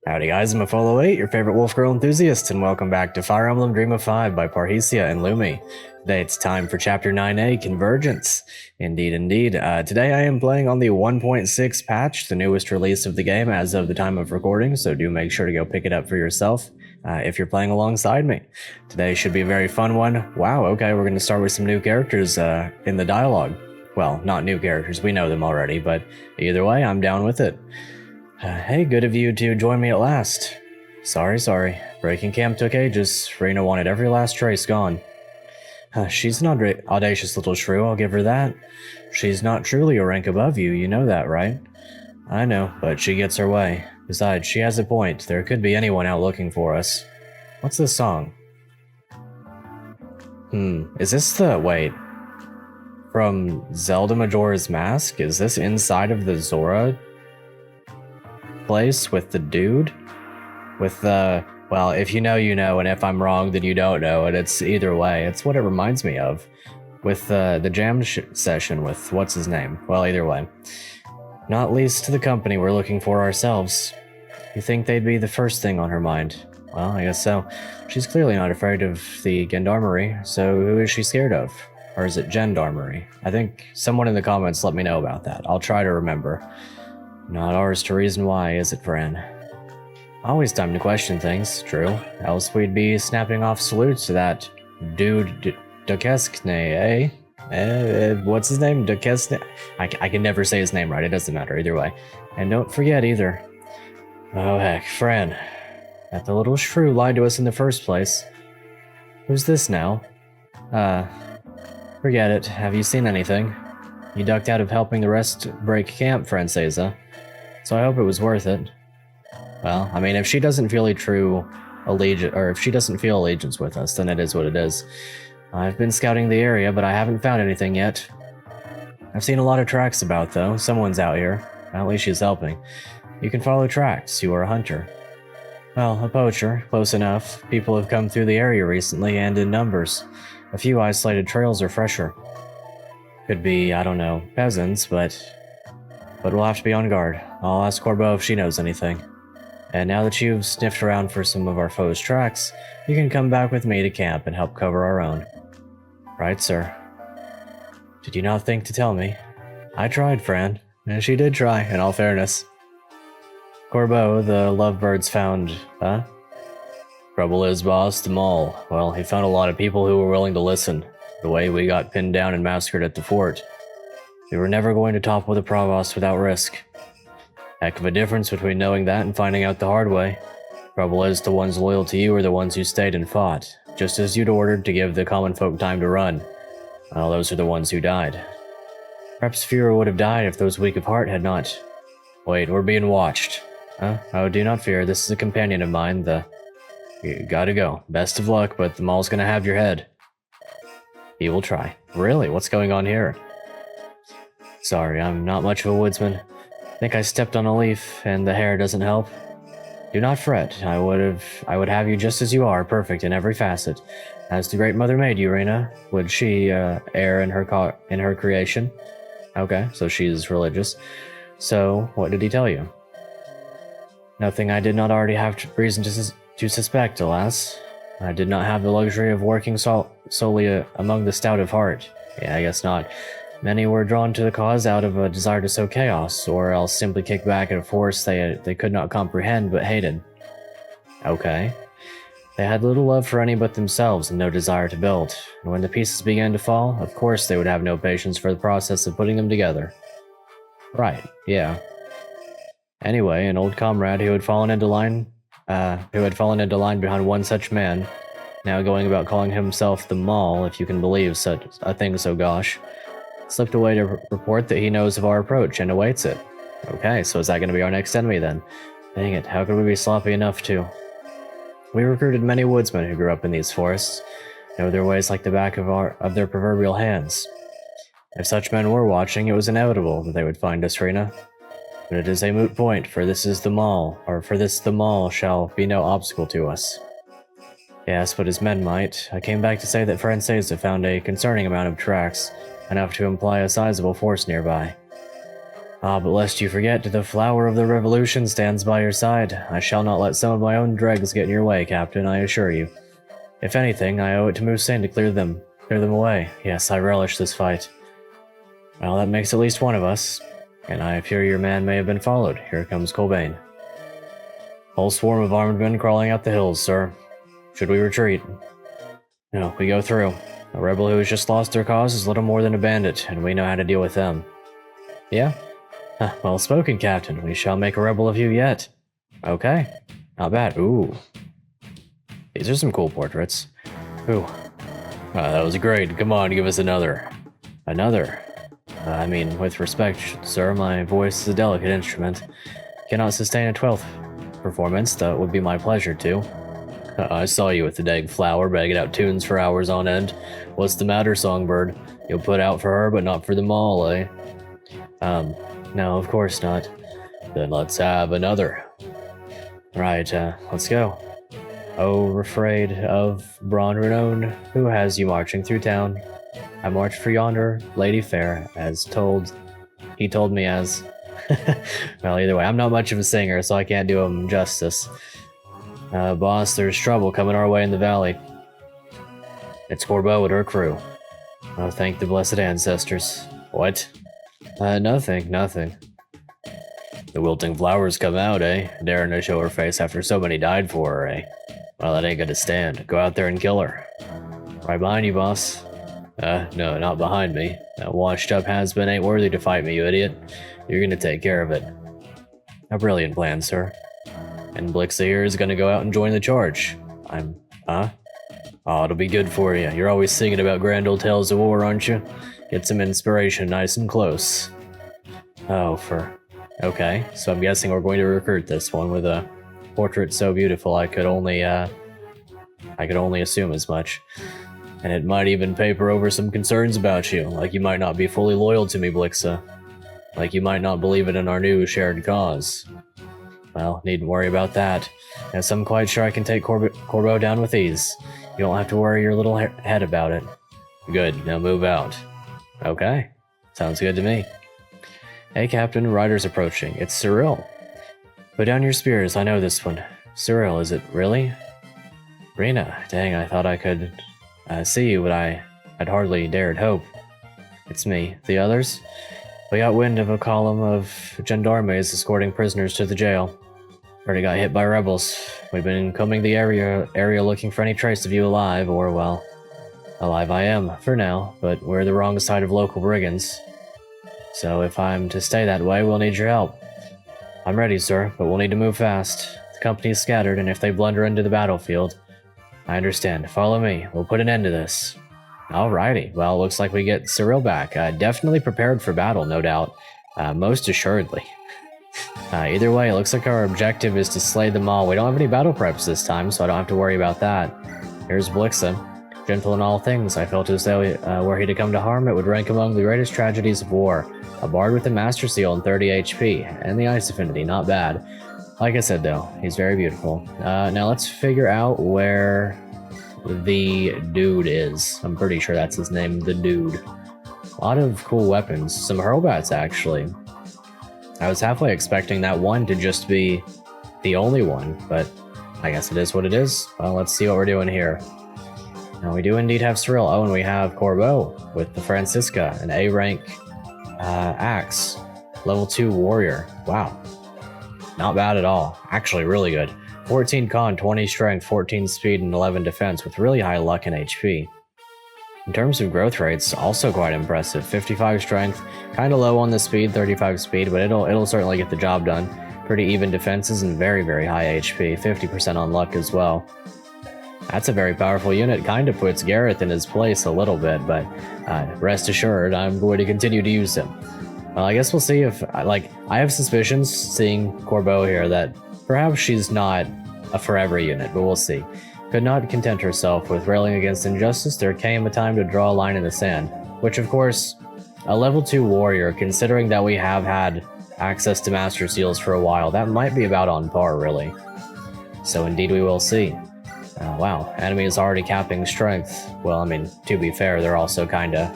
Howdy guys, I'm Follow8, your favorite Wolfgirl Enthusiast, and welcome back to Fire Emblem Dream of 5 by Parrhesia and Lumi. Today it's time for Chapter 9a, Convergence. Indeed. Today I am playing on the 1.6 patch, the newest release of the game as of the time of recording, so do make sure to go pick it up for yourself if you're playing alongside me. Today should be a very fun one. Wow, okay, we're going to start with some new characters in the dialogue. Well, not new characters, we know them already, but either way, I'm down with it. Hey, good of you to join me at last. Sorry. Breaking camp took ages. Rena wanted every last trace gone. She's an audacious little shrew, I'll give her that. She's not truly a rank above you, you know that, right? I know, but she gets her way. Besides, she has a point. There could be anyone out looking for us. What's this song? Is this the... wait. From Zelda Majora's Mask? Is this inside of the Zora place with the dude? With the... well, if you know, you know, and if I'm wrong, then you don't know, and it's either way. It's what it reminds me of. With the jam session with what's his name. Well, either way. Not least to the company we're looking for ourselves. You think they'd be the first thing on her mind? Well, I guess so. She's clearly not afraid of the gendarmerie, so who is she scared of? Or is it gendarmerie? I think someone in the comments let me know about that. I'll try to remember. Not ours to reason why, is it, Fran? Always time to question things, true. Else we'd be snapping off salutes to that dude Duquesne, eh? What's his name? Duquesne? I can never say his name right, it doesn't matter either way. And don't forget either. Oh heck, Fran. That the little shrew lied to us in the first place. Who's this now? Forget it. Have you seen anything? You ducked out of helping the rest break camp, Francesa. So I hope it was worth it. Well, I mean, if she doesn't feel a true allegiance, or if she doesn't feel allegiance with us, then it is what it is. I've been scouting the area, but I haven't found anything yet. I've seen a lot of tracks about, though. Someone's out here. At least she's helping. You can follow tracks. You are a hunter. Well, a poacher. Close enough. People have come through the area recently, and in numbers. A few isolated trails are fresher. Could be, I don't know, peasants, but we'll have to be on guard. I'll ask Corbeau if she knows anything. And now that you've sniffed around for some of our foes' tracks, you can come back with me to camp and help cover our own. Right, sir. Did you not think to tell me? I tried, Fran. And she did try, in all fairness. Corbeau, the lovebirds found... huh? Trouble is, boss, the mall. Well, he found a lot of people who were willing to listen. The way we got pinned down and massacred at the fort. We were never going to topple the provost without risk. Heck of a difference between knowing that and finding out the hard way. Trouble is, the ones loyal to you are the ones who stayed and fought, just as you'd ordered to give the common folk time to run. Well, those are the ones who died. Perhaps fewer would have died if those weak of heart had not... Wait, we're being watched. Huh? Oh, do not fear, this is a companion of mine, You gotta go. Best of luck, but the mall's gonna have your head. He will try. Really? What's going on here? Sorry, I'm not much of a woodsman. Think I stepped on a leaf, and the hair doesn't help. Do not fret. I would have you just as you are, perfect in every facet. As the Great Mother made you, Rena, would she err in her creation? Okay, so she's religious. So, what did he tell you? Nothing I did not already have reason to suspect, alas. I did not have the luxury of working solely among the stout of heart. Yeah, I guess not. Many were drawn to the cause out of a desire to sow chaos, or else simply kick back at a force they could not comprehend but hated. Okay. They had little love for any but themselves and no desire to build, and when the pieces began to fall, of course they would have no patience for the process of putting them together. Right, yeah. Anyway, an old comrade who had fallen into line behind one such man, now going about calling himself the Mall, if you can believe such a thing so gosh, slipped away to report that he knows of our approach and awaits it. Okay, so is that going to be our next enemy then? Dang it, how could we be sloppy enough to... We recruited many woodsmen who grew up in these forests, know their ways like the back of their proverbial hands. If such men were watching, it was inevitable that they would find us, Rena. But it is a moot point, for this the mall shall be no obstacle to us. Yes, but as men might, I came back to say that Francesa found a concerning amount of tracks, enough to imply a sizable force nearby. Ah, but lest you forget, the flower of the revolution stands by your side. I shall not let some of my own dregs get in your way, Captain, I assure you. If anything, I owe it to Moussain to clear them away. Yes, I relish this fight. Well, that makes at least one of us. And I fear your man may have been followed. Here comes Corbeau. Whole swarm of armed men crawling up the hills, sir. Should we retreat? No, we go through. A rebel who has just lost their cause is little more than a bandit, and we know how to deal with them. Yeah? Well spoken, Captain. We shall make a rebel of you yet. Okay. Not bad. Ooh. These are some cool portraits. Ooh. That was great. Come on, give us another. Another? I mean, with respect, sir, my voice is a delicate instrument. Cannot sustain a 12th performance. That would be my pleasure, too. I saw you with the dang flower, begging out tunes for hours on end. What's the matter, songbird? You'll put out for her, but not for them all, eh? No, of course not. Then let's have another. Right, let's go. Oh, afraid of brawn renowned, who has you marching through town? I march for yonder lady fair, he told me as. Well, either way, I'm not much of a singer, so I can't do him justice. Boss, there's trouble coming our way in the valley. It's Corbeau and her crew. Oh, thank the blessed ancestors. What? Nothing. The wilting flowers come out, eh? Daring to show her face after so many died for her, eh? Well, that ain't gonna stand. Go out there and kill her. Right behind you, boss. No, not behind me. That washed-up has-been ain't worthy to fight me, you idiot. You're gonna take care of it. A brilliant plan, sir. And Blixa here is gonna go out and join the charge. Oh, it'll be good for you. You're always singing about grand old tales of war, aren't you? Get some inspiration nice and close. Okay, so I'm guessing we're going to recruit this one with a portrait so beautiful I could only assume as much. And it might even paper over some concerns about you, like you might not be fully loyal to me, Blixa. Like you might not believe in our new shared cause. Well, needn't worry about that. Yes, I'm quite sure I can take Corbeau down with ease. You don't have to worry your little head about it. Good, now move out. Okay, sounds good to me. Hey, Captain, rider's approaching. It's Cyrille. Put down your spears, I know this one. Cyrille, is it really? Rena, dang, I thought I could see you, but I'd hardly dared hope. It's me. The others? We got wind of a column of gendarmes escorting prisoners to the jail. Already got hit by rebels. We've been combing the area looking for any trace of you alive, or, well, alive I am, for now, but we're the wrong side of local brigands. So if I'm to stay that way, we'll need your help. I'm ready, sir, but we'll need to move fast. The company's scattered, and if they blunder into the battlefield... I understand. Follow me. We'll put an end to this. Alrighty. Well, looks like we get Cyrille back. Definitely prepared for battle, no doubt. Most assuredly. Either way, it looks like our objective is to slay them all. We don't have any battle preps this time, so I don't have to worry about that. Here's Blixa. Gentle in all things, I felt as though were he to come to harm, it would rank among the greatest tragedies of war. A bard with a Master Seal and 30 HP, and the Ice Affinity, not bad. Like I said, though, he's very beautiful. Now let's figure out where the dude is. I'm pretty sure that's his name, the dude. A lot of cool weapons. Some hurlbats, actually. I was halfway expecting that one to just be the only one, but I guess it is what it is. Well, let's see what we're doing here. Now, we do indeed have Cyrille. Oh, and we have Corbeau with the Francisca, an A-rank axe. Level 2 warrior. Wow. Not bad at all. Actually, really good. 14 con, 20 strength, 14 speed, and 11 defense with really high luck and HP. In terms of growth rates, also quite impressive. 55 strength, kind of low on the speed, 35 speed, but it'll certainly get the job done. Pretty even defenses and very, very high HP, 50% on luck as well. That's a very powerful unit. Kind of puts Garath in his place a little bit, but rest assured, I'm going to continue to use him. Well, I guess we'll see if, I have suspicions, seeing Corbeau here, that perhaps she's not a forever unit, but we'll see. Could not content herself with railing against injustice, there came a time to draw a line in the sand. Which, of course, a level 2 warrior, considering that we have had access to Master Seals for a while, that might be about on par, really. So indeed we will see. Wow, enemy is already capping strength. Well, I mean, to be fair, they're also kinda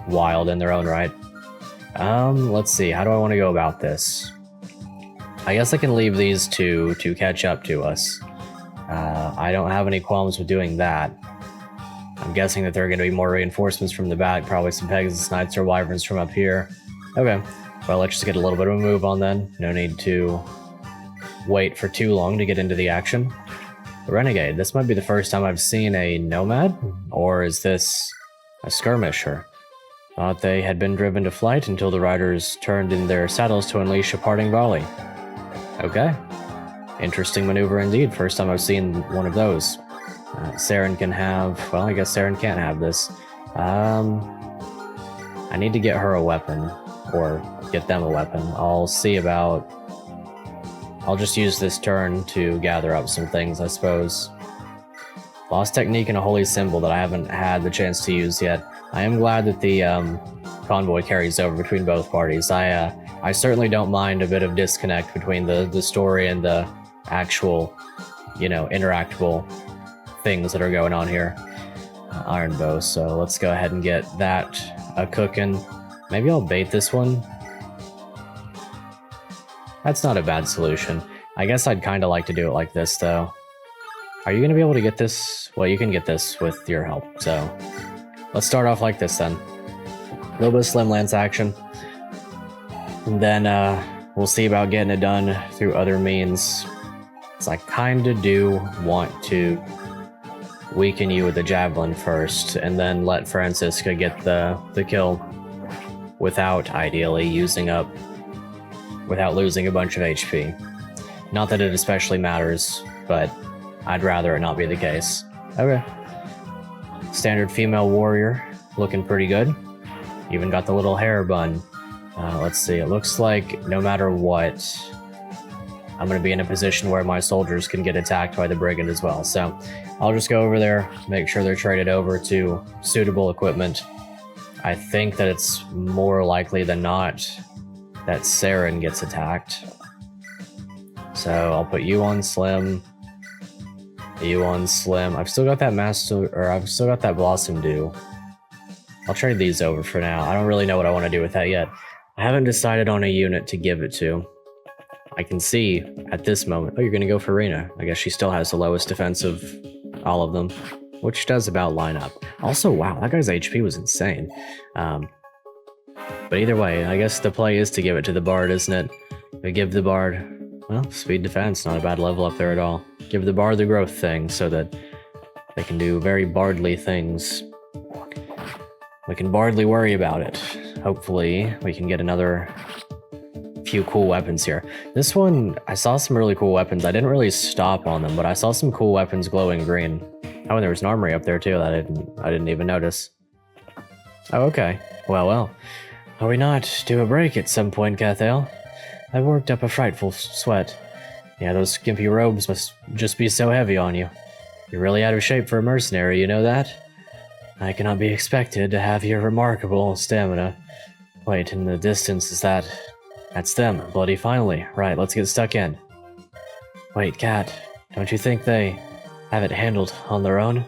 wild in their own right. Let's see. How do I want to go about this? I guess I can leave these two to catch up to us. I don't have any qualms with doing that. I'm guessing that there are going to be more reinforcements from the back, probably some Pegasus Knights or Wyverns from up here. Okay, well, let's just get a little bit of a move on then. No need to wait for too long to get into the action. The Renegade, this might be the first time I've seen a Nomad, or is this a skirmisher? Thought they had been driven to flight until the riders turned in their saddles to unleash a parting volley. Okay. Interesting maneuver indeed. First time I've seen one of those. Saren can have... Well, I guess Saren can't have this. I need to get her a weapon. Or get them a weapon. I'll see about... I'll just use this turn to gather up some things, I suppose. Lost Technique and a Holy Symbol that I haven't had the chance to use yet. I am glad that the convoy carries over between both parties. I certainly don't mind a bit of disconnect between the story and the actual, interactable things that are going on here. Iron Bow, so let's go ahead and get that cooking. Maybe I'll bait this one. That's not a bad solution. I guess I'd kind of like to do it like this, though. Are you going to be able to get this? Well, you can get this with your help, so... Let's start off like this, then. A little bit of Slim Lance action. And then, we'll see about getting it done through other means. So I kind of do want to weaken you with the Javelin first, and then let Francisca get the kill without, ideally, without losing a bunch of HP. Not that it especially matters, but I'd rather it not be the case. Okay. Standard female warrior, looking pretty good. Even got the little hair bun. Let's see, it looks like no matter what, I'm going to be in a position where my soldiers can get attacked by the brigand as well. So I'll just go over there, make sure they're traded over to suitable equipment. I think that it's more likely than not that Saren gets attacked. So I'll put you on Slim. You on Slim. I've still got that I've still got that Blossom Dew. I'll trade these over for now. I don't really know what I want to do with that yet. I haven't decided on a unit to give it to. I can see at this moment... Oh, you're going to go for Rena. I guess she still has the lowest defense of all of them, which does about line up. Also, wow, that guy's HP was insane. But either way, I guess the play is to give it to the Bard, isn't it? We give the Bard... Well, speed defense, not a bad level up there at all. Give the Bard the growth thing so that they can do very bardly things. We can bardly worry about it. Hopefully, we can get another few cool weapons here. This one, I saw some really cool weapons. I didn't really stop on them, but I saw some cool weapons glowing green. Oh, and there was an armory up there too that I didn't even notice. Oh, okay. Well. Are we not due a break at some point, Cathale? I've worked up a frightful sweat. Yeah, those skimpy robes must just be so heavy on you. You're really out of shape for a mercenary, you know that? I cannot be expected to have your remarkable stamina. Wait, in the distance, that's them, bloody finally. Right, let's get stuck in. Wait, Cat, don't you think they have it handled on their own?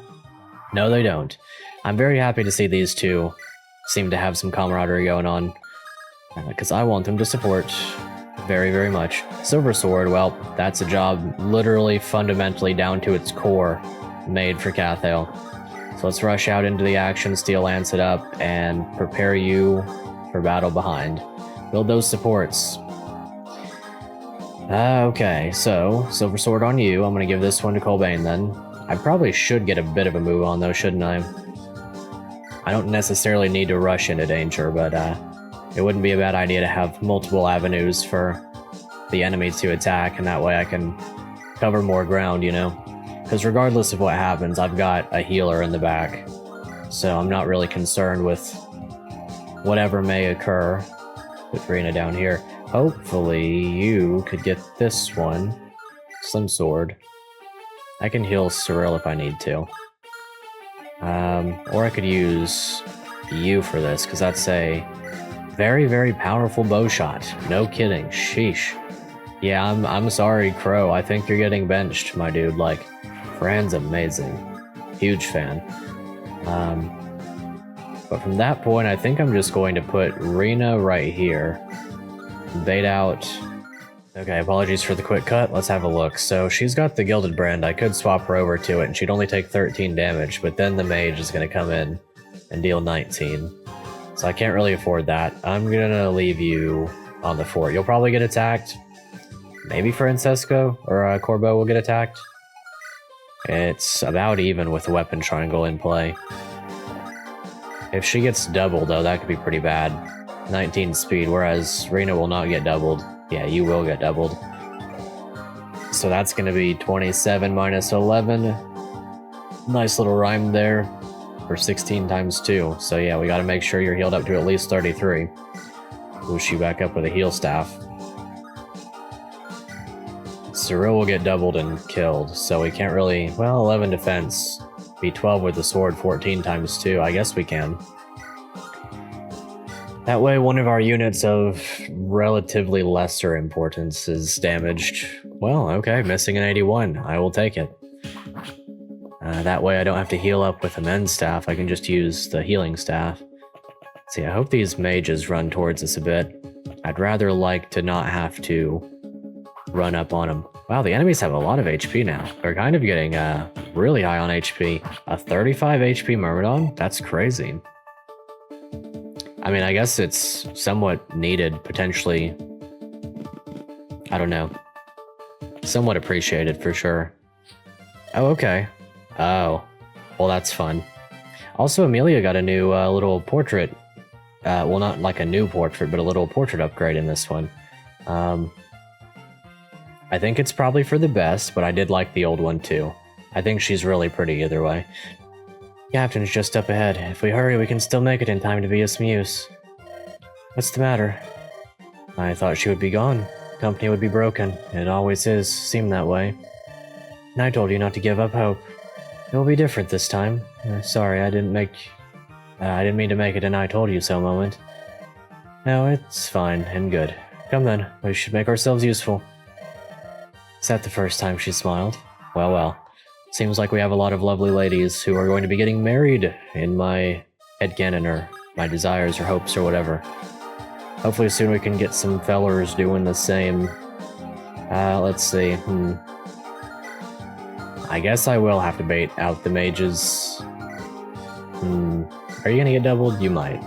No, they don't. I'm very happy to see these two seem to have some camaraderie going on, because I want them to support very, very much. Silver Sword, well, that's a job literally fundamentally down to its core made for Cathale. So let's rush out into the action, Steel Lance it up, and prepare you for battle behind. Build those supports. Okay, so Silver Sword on you. I'm going to give this one to Colbane then. I probably should get a bit of a move on though, shouldn't I? I don't necessarily need to rush into danger, but it wouldn't be a bad idea to have multiple avenues for the enemy to attack, and that way I can cover more ground, you know? Because regardless of what happens, I've got a healer in the back, so I'm not really concerned with whatever may occur. Put Rena down here. Hopefully you could get this one. Slim Sword. I can heal Cyrille if I need to. Or I could use you for this, because that's a very, very powerful bow shot. No kidding. Sheesh. Yeah, I'm sorry, Crowe. I think you're getting benched, my dude. Like, Fran's amazing. Huge fan. But from that point, I think I'm just going to put Rena right here. Bait out. Okay, apologies for the quick cut. Let's have a look. So she's got the Gilded Brand. I could swap her over to it, and she'd only take 13 damage, but then the mage is going to come in and deal 19. So I can't really afford that. I'm going to leave you on the fort. You'll probably get attacked. Maybe Francesco or Corbeau will get attacked. It's about even with the weapon triangle in play. If she gets doubled, though, that could be pretty bad. 19 speed, whereas Rena will not get doubled. Yeah, you will get doubled. So that's going to be 27 minus 11. Nice little rhyme there for 16 times 2. So yeah, we got to make sure you're healed up to at least 33. Boost you back up with a heal staff. Cyrille will get doubled and killed, so we can't really... Well, 11 defense. Be 12 with the sword, 14 times 2. I guess we can. That way, one of our units of relatively lesser importance is damaged. Well, okay, missing an 81. I will take it. That way I don't have to heal up with a men's staff. I can just use the healing staff. See, I hope these mages run towards us a bit. I'd rather like to not have to run up on them. Wow, the enemies have a lot of HP now. They're kind of getting really high on HP. A 35 HP Myrmidon? That's crazy. I mean, I guess it's somewhat needed, potentially. I don't know. Somewhat appreciated, for sure. Oh, okay. Oh. Well, that's fun. Also, Amelia got a new little portrait. Well, not like a new portrait, but a little portrait upgrade in this one. I think it's probably for the best, but I did like the old one, too. I think she's really pretty either way. Captain's just up ahead. If we hurry, we can still make it in time to be a Muse. What's the matter? I thought she would be gone. Company would be broken. It always is. Seemed that way. And I told you not to give up hope. It will be different this time. Sorry, I didn't mean to make it an I told you so moment. No, it's fine and good. Come then, we should make ourselves useful. Is that the first time she smiled? Well, well. Seems like we have a lot of lovely ladies who are going to be getting married in my headcanon or my desires or hopes or whatever. Hopefully soon we can get some fellers doing the same. Let's see. I guess I will have to bait out the mages. Are you gonna get doubled? You might.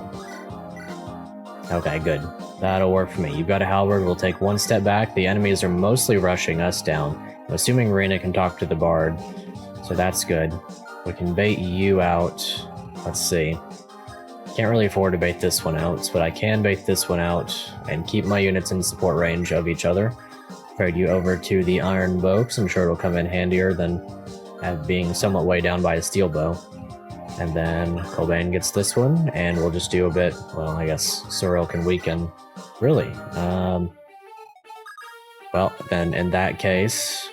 Okay, good. That'll work for me. You've got a halberd. We'll take one step back. The enemies are mostly rushing us down. I'm assuming Rena can talk to the bard. So that's good. We can bait you out. Let's see. Can't really afford to bait this one out, but I can bait this one out and keep my units in support range of each other. Trade you over to the iron bow, because I'm sure it'll come in handier than being somewhat weighed down by a steel bow. And then Corbeau gets this one, and we'll just do a bit... Well, I guess Cyrille can weaken. Really? Well, then in that case...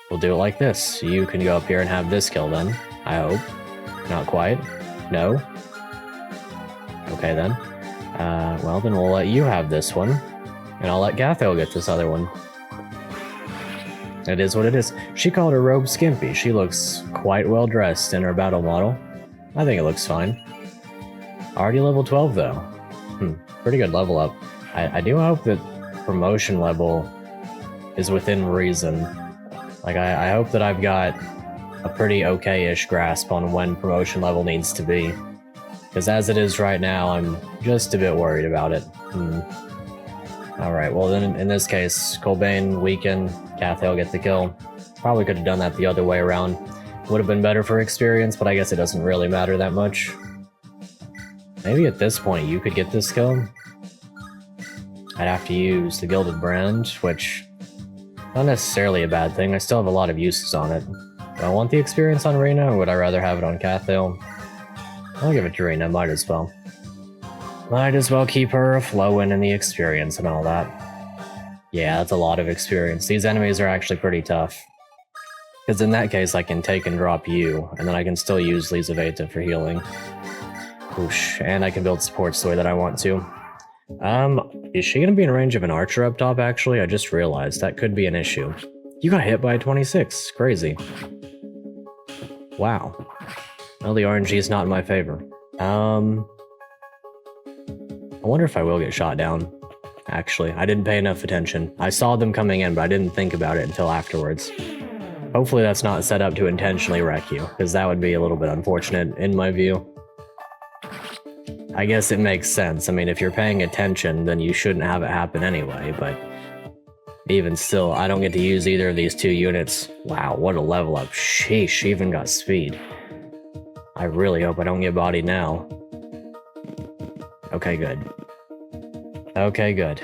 We'll do it like this. You can go up here and have this kill then, I hope. Not quite. No. Okay then. Well then we'll let you have this one. And I'll let Cathale get this other one. It is what it is. She called her robe skimpy. She looks quite well dressed in her battle model. I think it looks fine. Already level 12 though. Pretty good level up. I do hope that promotion level is within reason. Like, I hope that I've got a pretty okay-ish grasp on when promotion level needs to be. Because as it is right now, I'm just a bit worried about it. Alright, well then in this case, Corbeau weaken, Cathale get the kill. Probably could have done that the other way around. Would have been better for experience, but I guess it doesn't really matter that much. Maybe at this point you could get this kill. I'd have to use the Gilded Brand, which... Not necessarily a bad thing, I still have a lot of uses on it. Do I want the experience on Rena, or would I rather have it on Cathale? I'll give it to Rena, might as well. Might as well keep her flowing in the experience and all that. Yeah, that's a lot of experience. These enemies are actually pretty tough. Because in that case, I can take and drop you, and then I can still use Lizaveta for healing. Whoosh, and I can build supports the way that I want to. Is she gonna be in range of an archer up top, actually? I just realized that could be an issue. You got hit by a 26. Crazy. Wow. Well, the RNG is not in my favor. I wonder if I will get shot down. Actually, I didn't pay enough attention. I saw them coming in, but I didn't think about it until afterwards. Hopefully that's not set up to intentionally wreck you, because that would be a little bit unfortunate in my view. I guess it makes sense. I mean, if you're paying attention, then you shouldn't have it happen anyway, but even still, I don't get to use either of these two units. Wow, what a level up. Sheesh, she even got speed. I really hope I don't get bodied now. Okay, good. Okay, good.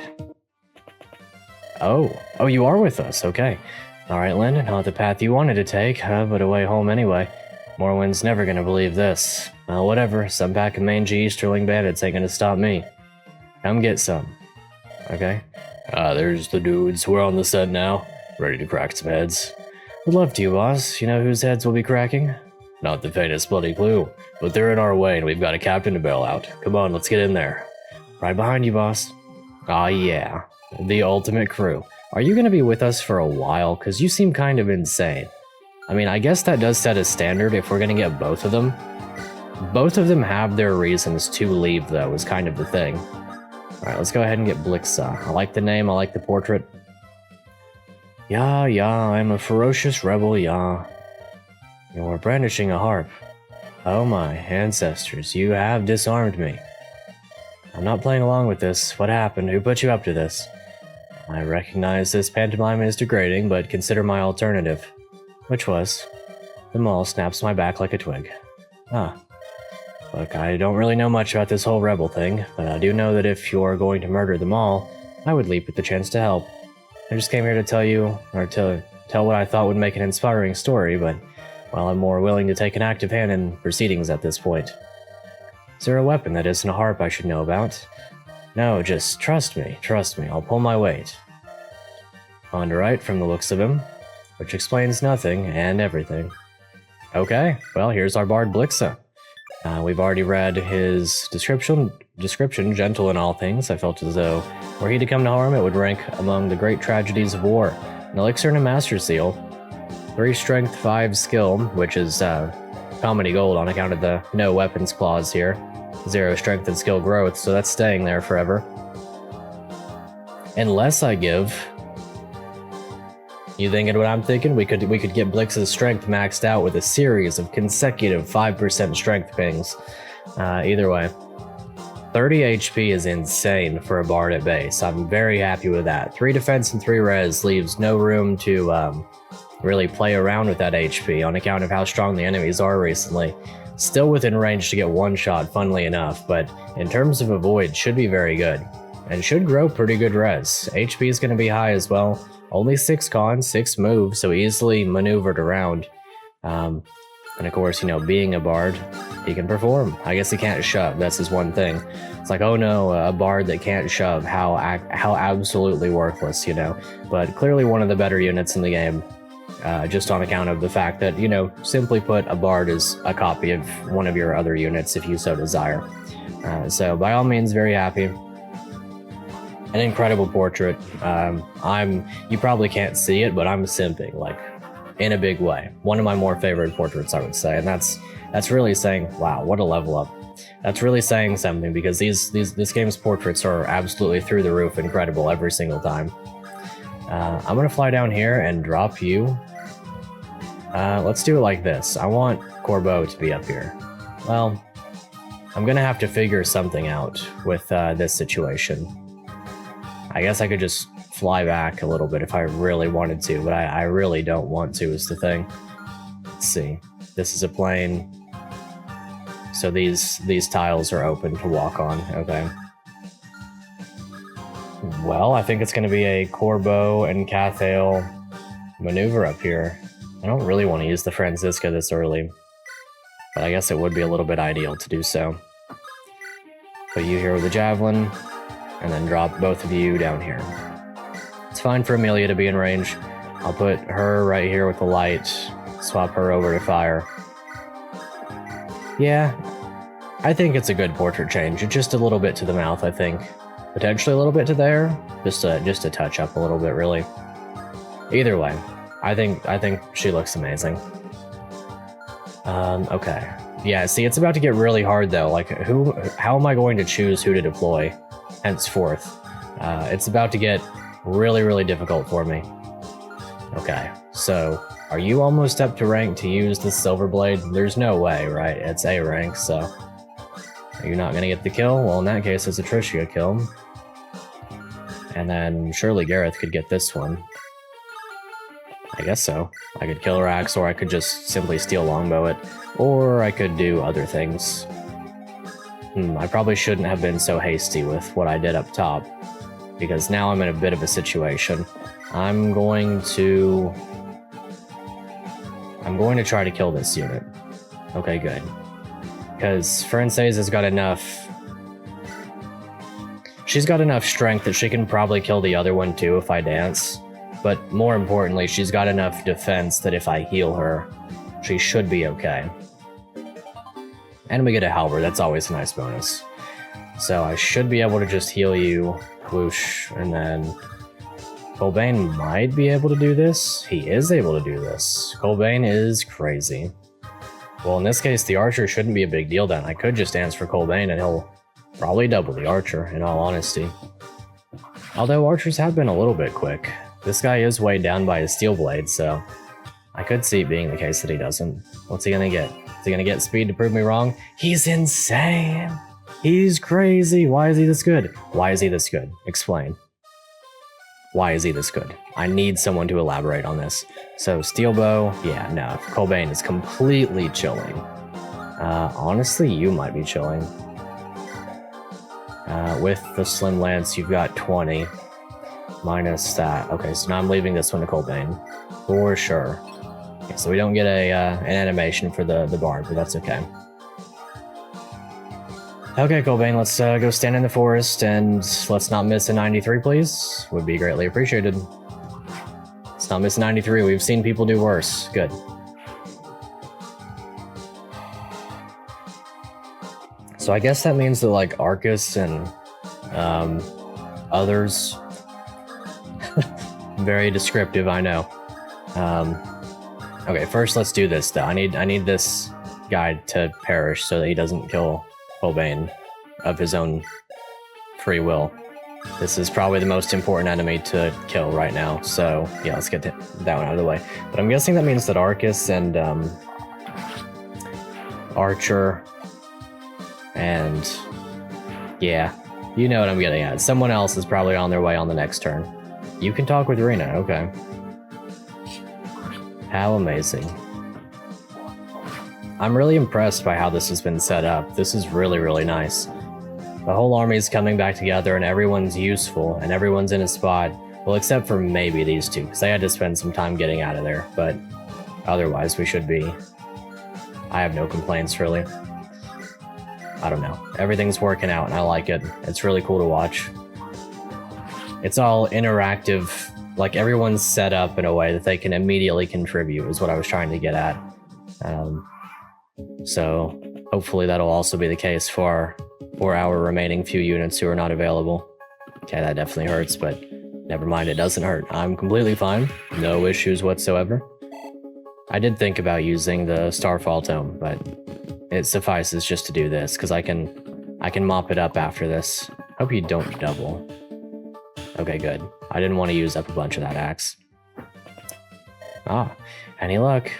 Oh, you are with us, okay. Alright, Lynn, not the path you wanted to take, but a way home anyway. Morwind's never gonna believe this. Well, whatever, some pack of mangy Easterling bandits ain't gonna stop me. Come get some. Okay. There's the dudes. We're on the set now. Ready to crack some heads. Would love to, boss. You know whose heads we'll be cracking? Not the faintest bloody clue, but they're in our way and we've got a captain to bail out. Come on, let's get in there. Right behind you, boss. Ah, yeah. The ultimate crew. Are you gonna be with us for a while? Because you seem kind of insane. I mean, I guess that does set a standard if we're gonna get both of them. Both of them have their reasons to leave, though, is kind of the thing. Alright, let's go ahead and get Blixa. I like the name, I like the portrait. Yeah, I'm a ferocious rebel, yeah. You're brandishing a harp. Oh my, ancestors, you have disarmed me. I'm not playing along with this. What happened? Who put you up to this? I recognize this pantomime is degrading, but consider my alternative. Which was? The mall snaps my back like a twig. Ah. Look, I don't really know much about this whole rebel thing, but I do know that if you're going to murder them all, I would leap at the chance to help. I just came here to tell you, or to tell what I thought would make an inspiring story, but, well, I'm more willing to take an active hand in proceedings at this point. Is there a weapon that isn't a harp I should know about? No, just trust me, I'll pull my weight. On to right from the looks of him, which explains nothing and everything. Okay, well, here's our bard Blixa. We've already read his description, gentle in all things. I felt as though, were he to come to harm, it would rank among the great tragedies of war. An elixir and a master seal. 3 strength, 5 skill, which is comedy gold on account of the no weapons clause here. 0 strength and skill growth, so that's staying there forever. Unless I give... You thinking what I'm thinking? We could get Blix's strength maxed out with a series of consecutive 5% strength pings. Either way. 30 HP is insane for a bard at base. I'm very happy with that. 3 defense and 3 res leaves no room to really play around with that HP on account of how strong the enemies are recently. Still within range to get one shot, funnily enough, but in terms of avoid, should be very good. And should grow pretty good res. HP is going to be high as well. Only 6 con, 6 moves, so easily maneuvered around. And of course, you know, being a bard, he can perform. I guess he can't shove, that's his one thing. It's like, oh no, a bard that can't shove, how absolutely worthless, you know. But clearly one of the better units in the game. Just on account of the fact that, you know, simply put, a bard is a copy of one of your other units if you so desire. So by all means, very happy. An incredible portrait. You probably can't see it, but I'm simping, like, in a big way. One of my more favorite portraits, I would say, and that's really saying, wow, what a level up. That's really saying something, because this game's portraits are absolutely through the roof incredible every single time. I'm gonna fly down here and drop you. Let's do it like this. I want Corbeau to be up here. Well, I'm gonna have to figure something out with this situation. I guess I could just fly back a little bit if I really wanted to, but I really don't want to is the thing. Let's see. This is a plane. So these tiles are open to walk on. Okay. Well, I think it's going to be a Corbeau and Cathale maneuver up here. I don't really want to use the Franziska this early, but I guess it would be a little bit ideal to do so. Put you here with a javelin, and then drop both of you down here. It's fine for Amelia to be in range. I'll put her right here with the light, swap her over to fire. Yeah, I think it's a good portrait change. Just a little bit to the mouth, I think. Potentially a little bit to there. Just to touch up a little bit, really. Either way, I think she looks amazing. Okay. Yeah, see, it's about to get really hard though. Like, how am I going to choose who to deploy henceforth? It's about to get really, really difficult for me. Okay, so are you almost up to rank to use the silver blade? There's no way, right? It's A rank, so are you not gonna get the kill? Well, in that case, it's a Tricia kill. And then surely Garath could get this one. I guess so. I could kill her axe, or I could just simply steal longbow it, or I could do other things. I probably shouldn't have been so hasty with what I did up top, because now I'm in a bit of a situation. I'm going to try to kill this unit. Okay, good. Because Francesa's got enough... She's got enough strength that she can probably kill the other one too if I dance. But more importantly, she's got enough defense that if I heal her, she should be okay. And we get a halberd, that's always a nice bonus. So I should be able to just heal you, whoosh, and then... Corbeau might be able to do this. He is able to do this. Corbeau is crazy. Well, in this case, the archer shouldn't be a big deal then. I could just dance for Corbeau and he'll probably double the archer, in all honesty. Although archers have been a little bit quick. This guy is weighed down by his steel blade, so I could see it being the case that he doesn't. What's he gonna get? Is he gonna get speed to prove me wrong? He's insane! He's crazy! Why is he this good? Why is he this good? Explain. Why is he this good? I need someone to elaborate on this. So, steel bow, yeah, no. Corbeau is completely chilling. Honestly, you might be chilling. With the slim lance, you've got 20. Minus that. Okay, so now I'm leaving this one to Corbeau. For sure. Okay, so we don't get an animation for the bard, but that's okay. Okay, Corbeau, let's go stand in the forest, and let's not miss a 93, please. Would be greatly appreciated. Let's not miss a 93. We've seen people do worse. Good. So I guess that means that, like, Arcus and others... Very descriptive, I know. Okay, first let's do this, though. I need this guy to perish so that he doesn't kill Corbeau of his own free will. This is probably the most important enemy to kill right now, so yeah, let's get that one out of the way. But I'm guessing that means that Arcus and Archer and yeah, you know what I'm getting at. Someone else is probably on their way on the next turn. You can talk with Rena, okay. How amazing. I'm really impressed by how this has been set up. This is really, really nice. The whole army's coming back together and everyone's useful and everyone's in a spot. Well, except for maybe these two, because they had to spend some time getting out of there, but otherwise we should be... I have no complaints, really. I don't know. Everything's working out and I like it. It's really cool to watch. It's all interactive, like everyone's set up in a way that they can immediately contribute is what I was trying to get at. So hopefully that'll also be the case for our remaining few units who are not available. Okay, that definitely hurts, but never mind, it doesn't hurt. I'm completely fine. No issues whatsoever. I did think about using the Starfall Tome, but it suffices just to do this, because I can mop it up after this. Hope you don't double. Okay, good. I didn't want to use up a bunch of that axe. Ah, any luck?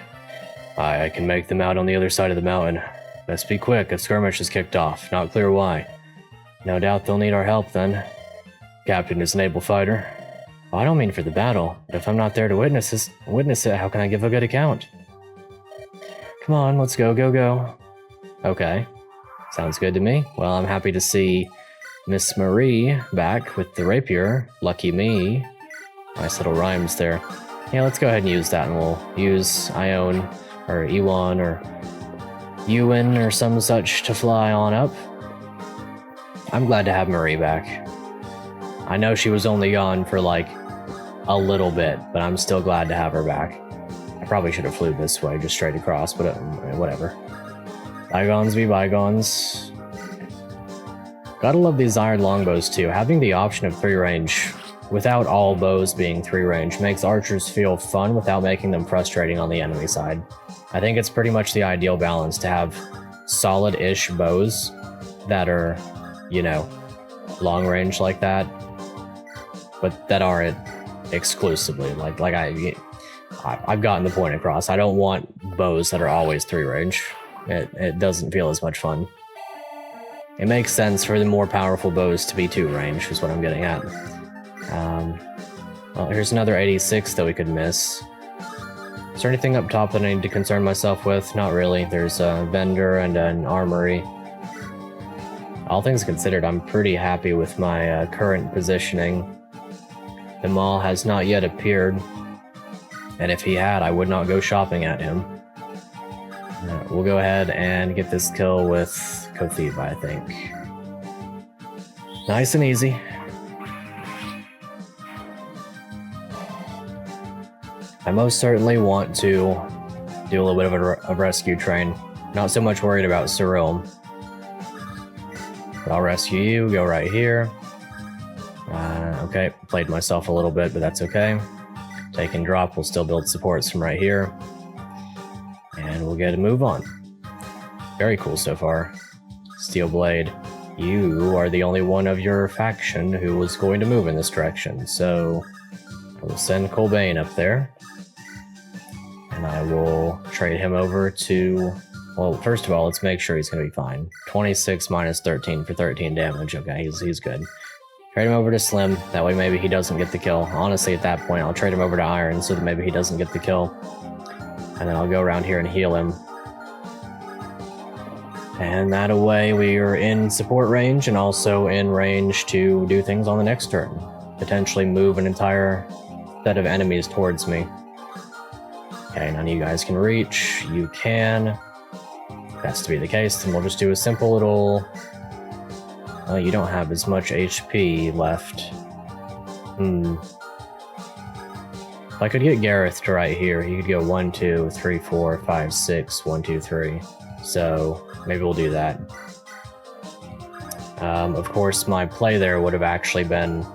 I can make them out on the other side of the mountain. Best be quick, a skirmish is kicked off. Not clear why. No doubt they'll need our help then. Captain is an able fighter. Well, I don't mean for the battle, but if I'm not there to witness it, how can I give a good account? Come on, let's go, go, go. Okay, sounds good to me. Well, I'm happy to see Miss Marie back with the rapier. Lucky me. Nice little rhymes there. Yeah, let's go ahead and use that, and we'll use Ioan or Ioan or Ioan or some such to fly on up. I'm glad to have Marie back. I know she was only gone for like a little bit, but I'm still glad to have her back. I probably should have flew this way, just straight across, but whatever. Bygones be bygones. Gotta love these iron longbows too. Having the option of 3 range without all bows being 3 range makes archers feel fun without making them frustrating on the enemy side. I think it's pretty much the ideal balance to have solid-ish bows that are, you know, long range like that, but that aren't exclusively like I've gotten the point across. I don't want bows that are always 3 range. It doesn't feel as much fun. It makes sense for the more powerful bows to be 2 range, is what I'm getting at. Well, here's another 86 that we could miss. Is there anything up top that I need to concern myself with? Not really. There's a vendor and an armory. All things considered, I'm pretty happy with my current positioning. The mall has not yet appeared, and if he had, I would not go shopping at him. We'll go ahead and get this kill with Cothiva, I think. Nice and easy. I most certainly want to do a little bit of a rescue train. Not so much worried about Cyrille. But I'll rescue you, go right here. Okay, played myself a little bit, but that's okay. Take and drop, we'll still build supports from right here. And we'll get a move on. Very cool so far. Steel Blade, you are the only one of your faction who was going to move in this direction, so I will send Corbeau up there. And I will trade him over to... Well, first of all, let's make sure he's going to be fine. 26 minus 13 for 13 damage. Okay, he's good. Trade him over to Slim. That way maybe he doesn't get the kill. Honestly, at that point, I'll trade him over to Iron so that maybe he doesn't get the kill. And then I'll go around here and heal him. And that way we are in support range and also in range to do things on the next turn. Potentially move an entire set of enemies towards me. Okay, none of you guys can reach. You can. If that's to be the case, then we'll just do a simple little... you don't have as much HP left. If I could get Garath to right here, he could go 1, 2, 3, 4, 5, 6, 1, 2, 3. So maybe we'll do that. Of course, my play there would have actually been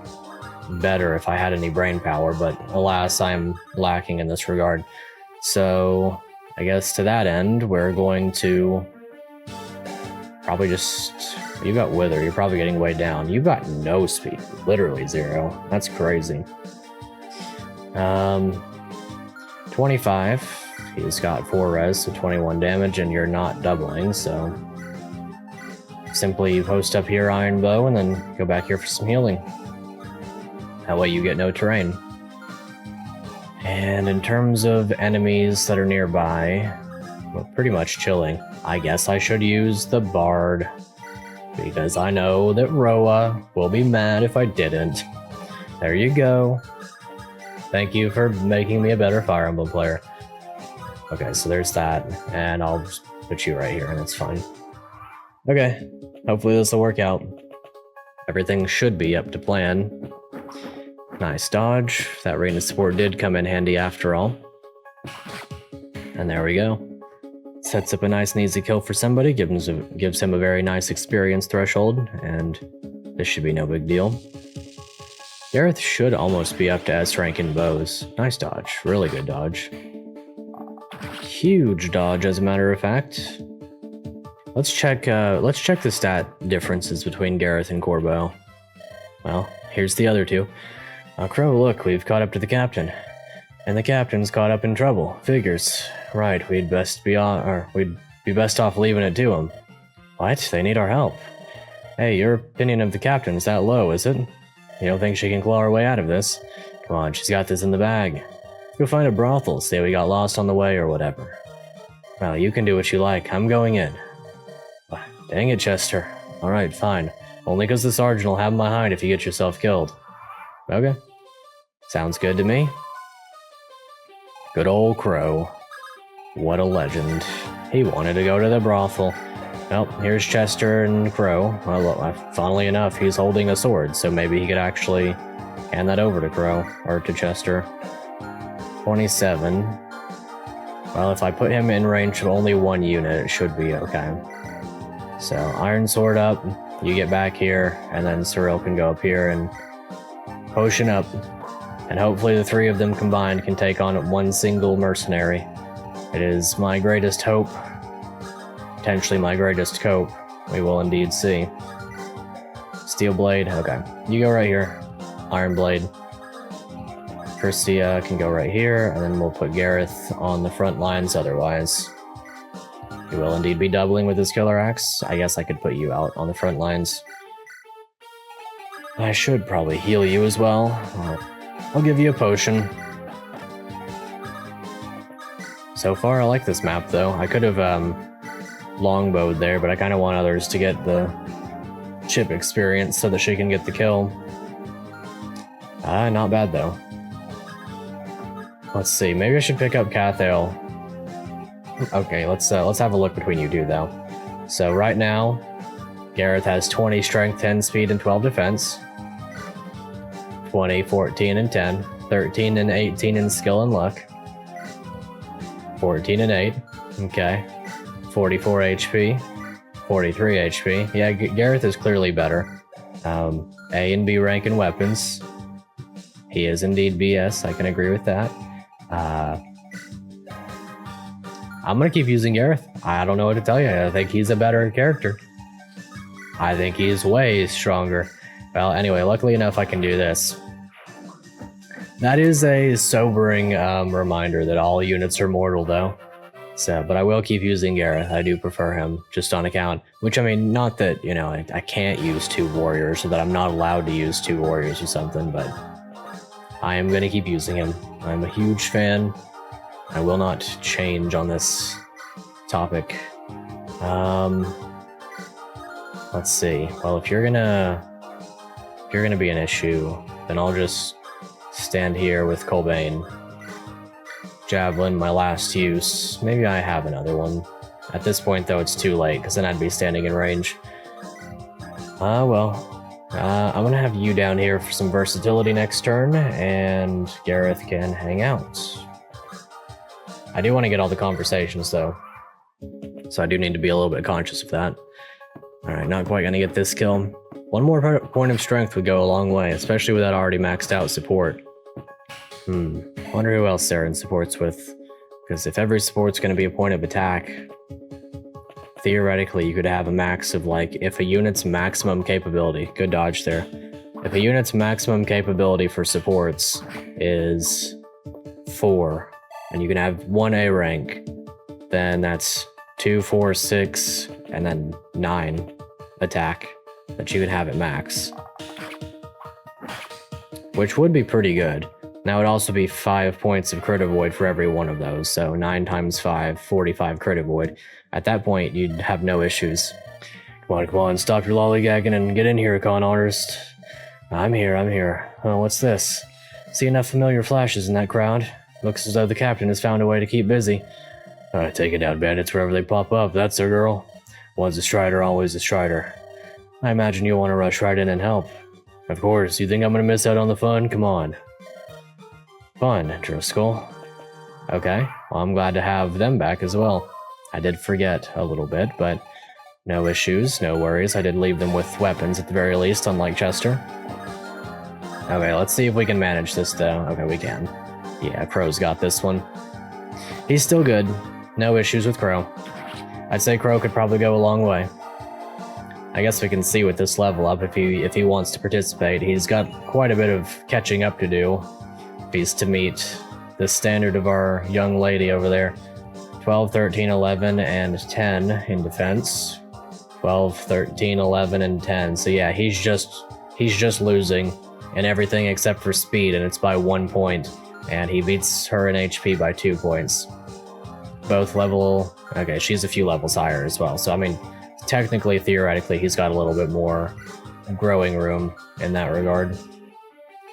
better if I had any brain power, but alas, I'm lacking in this regard. So I guess to that end, we're going to probably just... You got Wither, you're probably getting way down. You got no speed, literally 0. That's crazy. 25. He's got 4 res, so 21 damage, and you're not doubling, so... Simply post up here, Iron Bow, and then go back here for some healing. That way you get no terrain. And in terms of enemies that are nearby, we're pretty much chilling. I guess I should use the Bard, because I know that Roa will be mad if I didn't. There you go. Thank you for making me a better Fire Emblem player. Okay, so there's that, and I'll just put you right here, and that's fine. Okay, hopefully this will work out. Everything should be up to plan. Nice dodge. That Rena support did come in handy after all. And there we go. Sets up a nice and easy kill for somebody, gives him a very nice experience threshold, and this should be no big deal. Garath should almost be up to S rank in bows. Nice dodge, really good dodge. Huge dodge, as a matter of fact. Let's check the stat differences between Garath and Corbeau. Well, here's the other two. Crowe, look, we've caught up to the captain. And the captain's caught up in trouble. Figures. Right, we'd be best off leaving it to him. What? They need our help. Hey, your opinion of the captain's that low, is it? You don't think she can claw her way out of this? Come on, she's got this in the bag. Go find a brothel, say we got lost on the way or whatever. Well, you can do what you like. I'm going in. Dang it, Chester. Alright, fine. Only because the sergeant will have my hide if you get yourself killed. Okay. Sounds good to me. Good old Crowe. What a legend. He wanted to go to the brothel. Well, here's Chester and Crowe. Well, funnily enough, he's holding a sword, so maybe he could actually hand that over to Crowe, or to Chester. 27. Well, if I put him in range of only 1 unit, it should be okay. So, Iron Sword up, you get back here, and then Cyrille can go up here and potion up. And hopefully the 3 of them combined can take on 1 single mercenary. It is my greatest hope. potentially my greatest cope. We will indeed see. Steel blade, okay. You go right here. Iron blade. Tricia can go right here, and then we'll put Garath on the front lines otherwise. He will indeed be doubling with his killer axe. I guess I could put you out on the front lines. I should probably heal you as well. I'll give you a potion. So far, I like this map, though. I could have longbowed there, but I kind of want others to get the chip experience so that she can get the kill. Not bad, though. Let's see. Maybe I should pick up Cathale. Okay, let's have a look between you two, though. So right now, Garath has 20 strength, 10 speed, and 12 defense. 20, 14, and 10. 13 and 18 in skill and luck. 14 and 8. Okay. 44 HP. 43 HP. Yeah, Garath is clearly better. A and B rank in weapons. He is indeed BS. I can agree with that. I'm gonna keep using Garath. I don't know what to tell you. I think he's a better character. I think he's way stronger. Well, anyway, luckily enough, I can do this. That is a sobering reminder that all units are mortal, though. So, but I will keep using Garath. I do prefer him, just on account. Which, I mean, not that, you know, I can't use 2 warriors, or that I'm not allowed to use 2 warriors or something, but I am gonna keep using him. I'm a huge fan. I will not change on this topic. Let's see. Well, if you're gonna be an issue, then I'll just stand here with Corbeau. Javelin, my last use. Maybe I have another one. At this point, though, it's too late, because then I'd be standing in range. I'm gonna have you down here for some versatility next turn, and Garath can hang out. I do want to get all the conversations, though, so I do need to be a little bit conscious of that. Alright, not quite gonna get this kill. One more point of strength would go a long way, especially with that already maxed out support. Wonder who else Saren supports with, because if every support's gonna be a point of attack, theoretically you could have a max of, like, if a unit's maximum capability, good dodge there, if a unit's maximum capability for supports is 4, and you can have 1 A rank, then that's 2, 4, 6, and then 9 attack that you can have at max. Which would be pretty good. Now it would also be 5 points of crit avoid for every one of those, so 9 times 5, 45 crit avoid. At that point, you'd have no issues. Come on, stop your lollygagging and get in here, con artist. I'm here. Oh, what's this? See enough familiar flashes in that crowd? Looks as though the captain has found a way to keep busy. Take it out, bandits, wherever they pop up, that's their girl. Once a strider, always a strider. I imagine you'll want to rush right in and help. Of course, you think I'm gonna miss out on the fun? Come on. Fun, Driscoll. Okay, well, I'm glad to have them back as well. I did forget a little bit, but no issues, no worries. I did leave them with weapons at the very least, unlike Chester. Okay, let's see if we can manage this, though. Okay, we can. Yeah, Crowe's got this one. He's still good. No issues with Crowe. I'd say Crowe could probably go a long way. I guess we can see with this level up if he wants to participate. He's got quite a bit of catching up to do if he's to meet the standard of our young lady over there. 12, 13, 11, and 10 in defense. 12, 13, 11, and 10. So yeah, he's just losing in everything except for speed, and it's by 1 point. And he beats her in HP by 2 points. Both level... Okay, she's a few levels higher as well. So, I mean, technically, theoretically, he's got a little bit more growing room in that regard.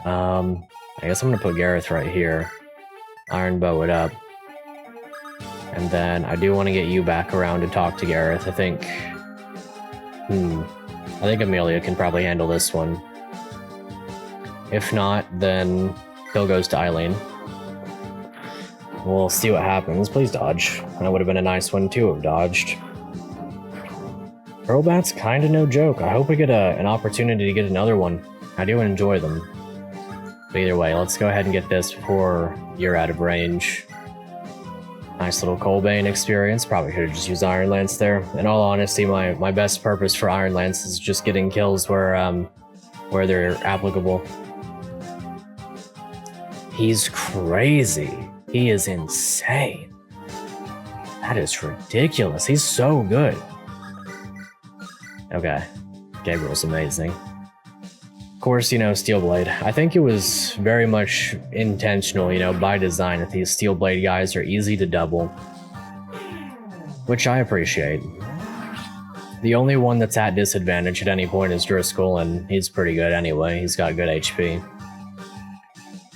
I guess I'm going to put Garath right here. Iron bow it up. And then I do want to get you back around to talk to Garath. I think Amelia can probably handle this one. If not, then Phil goes to Eilene. We'll see what happens. Please dodge. That would have been a nice one to have dodged. Robats kind of no joke. I hope we get an opportunity to get another one. I do enjoy them. But either way, let's go ahead and get this before you're out of range. Nice little Colbane experience. Probably could have just used Iron Lance there. In all honesty, my best purpose for Iron Lance is just getting kills where they're applicable. He's crazy. He is insane. That is ridiculous. He's so good. Okay. Gabriel's amazing. Of course, Steel Blade. I think it was very much intentional, by design, that these Steel Blade guys are easy to double. Which I appreciate. The only one that's at disadvantage at any point is Driscoll, and he's pretty good anyway. He's got good HP.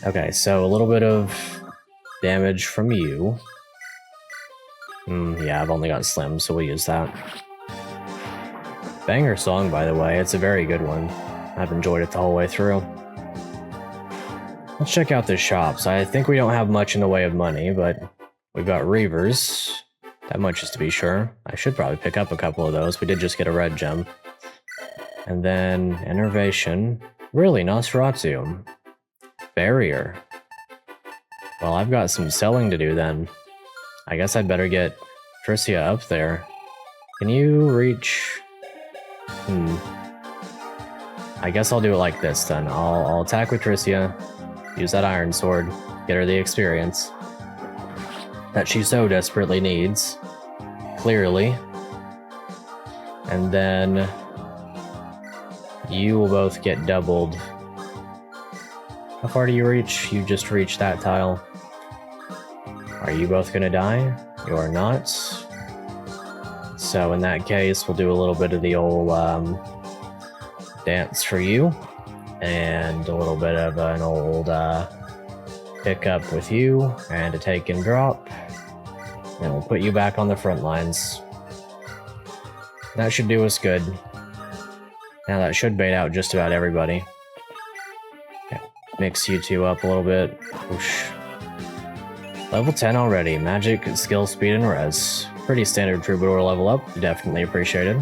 Okay, so a little bit of damage from you. Yeah, I've only got Slim, so we'll use that. Banger song, by the way. It's a very good one. I've enjoyed it the whole way through. Let's check out the shops. I think we don't have much in the way of money, but we've got Reavers. That much is to be sure. I should probably pick up a couple of those. We did just get a red gem. And then Enervation. Really, Nosferatu. Barrier. Well, I've got some selling to do then. I guess I'd better get Tricia up there. Can you reach... I guess I'll do it like this then. I'll attack with Tricia, use that Iron Sword, get her the experience that she so desperately needs, clearly. And then you will both get doubled. How far do you reach? You just reached that tile. Are you both gonna die? You are not. So in that case, we'll do a little bit of the old dance for you, and a little bit of an old pickup with you, and a take and drop, and we'll put you back on the front lines. That should do us good. Now that should bait out just about everybody. Okay. Mix you two up a little bit. Whoosh. Level 10 already. Magic, skill, speed, and res. Pretty standard troubadour level up. Definitely appreciated.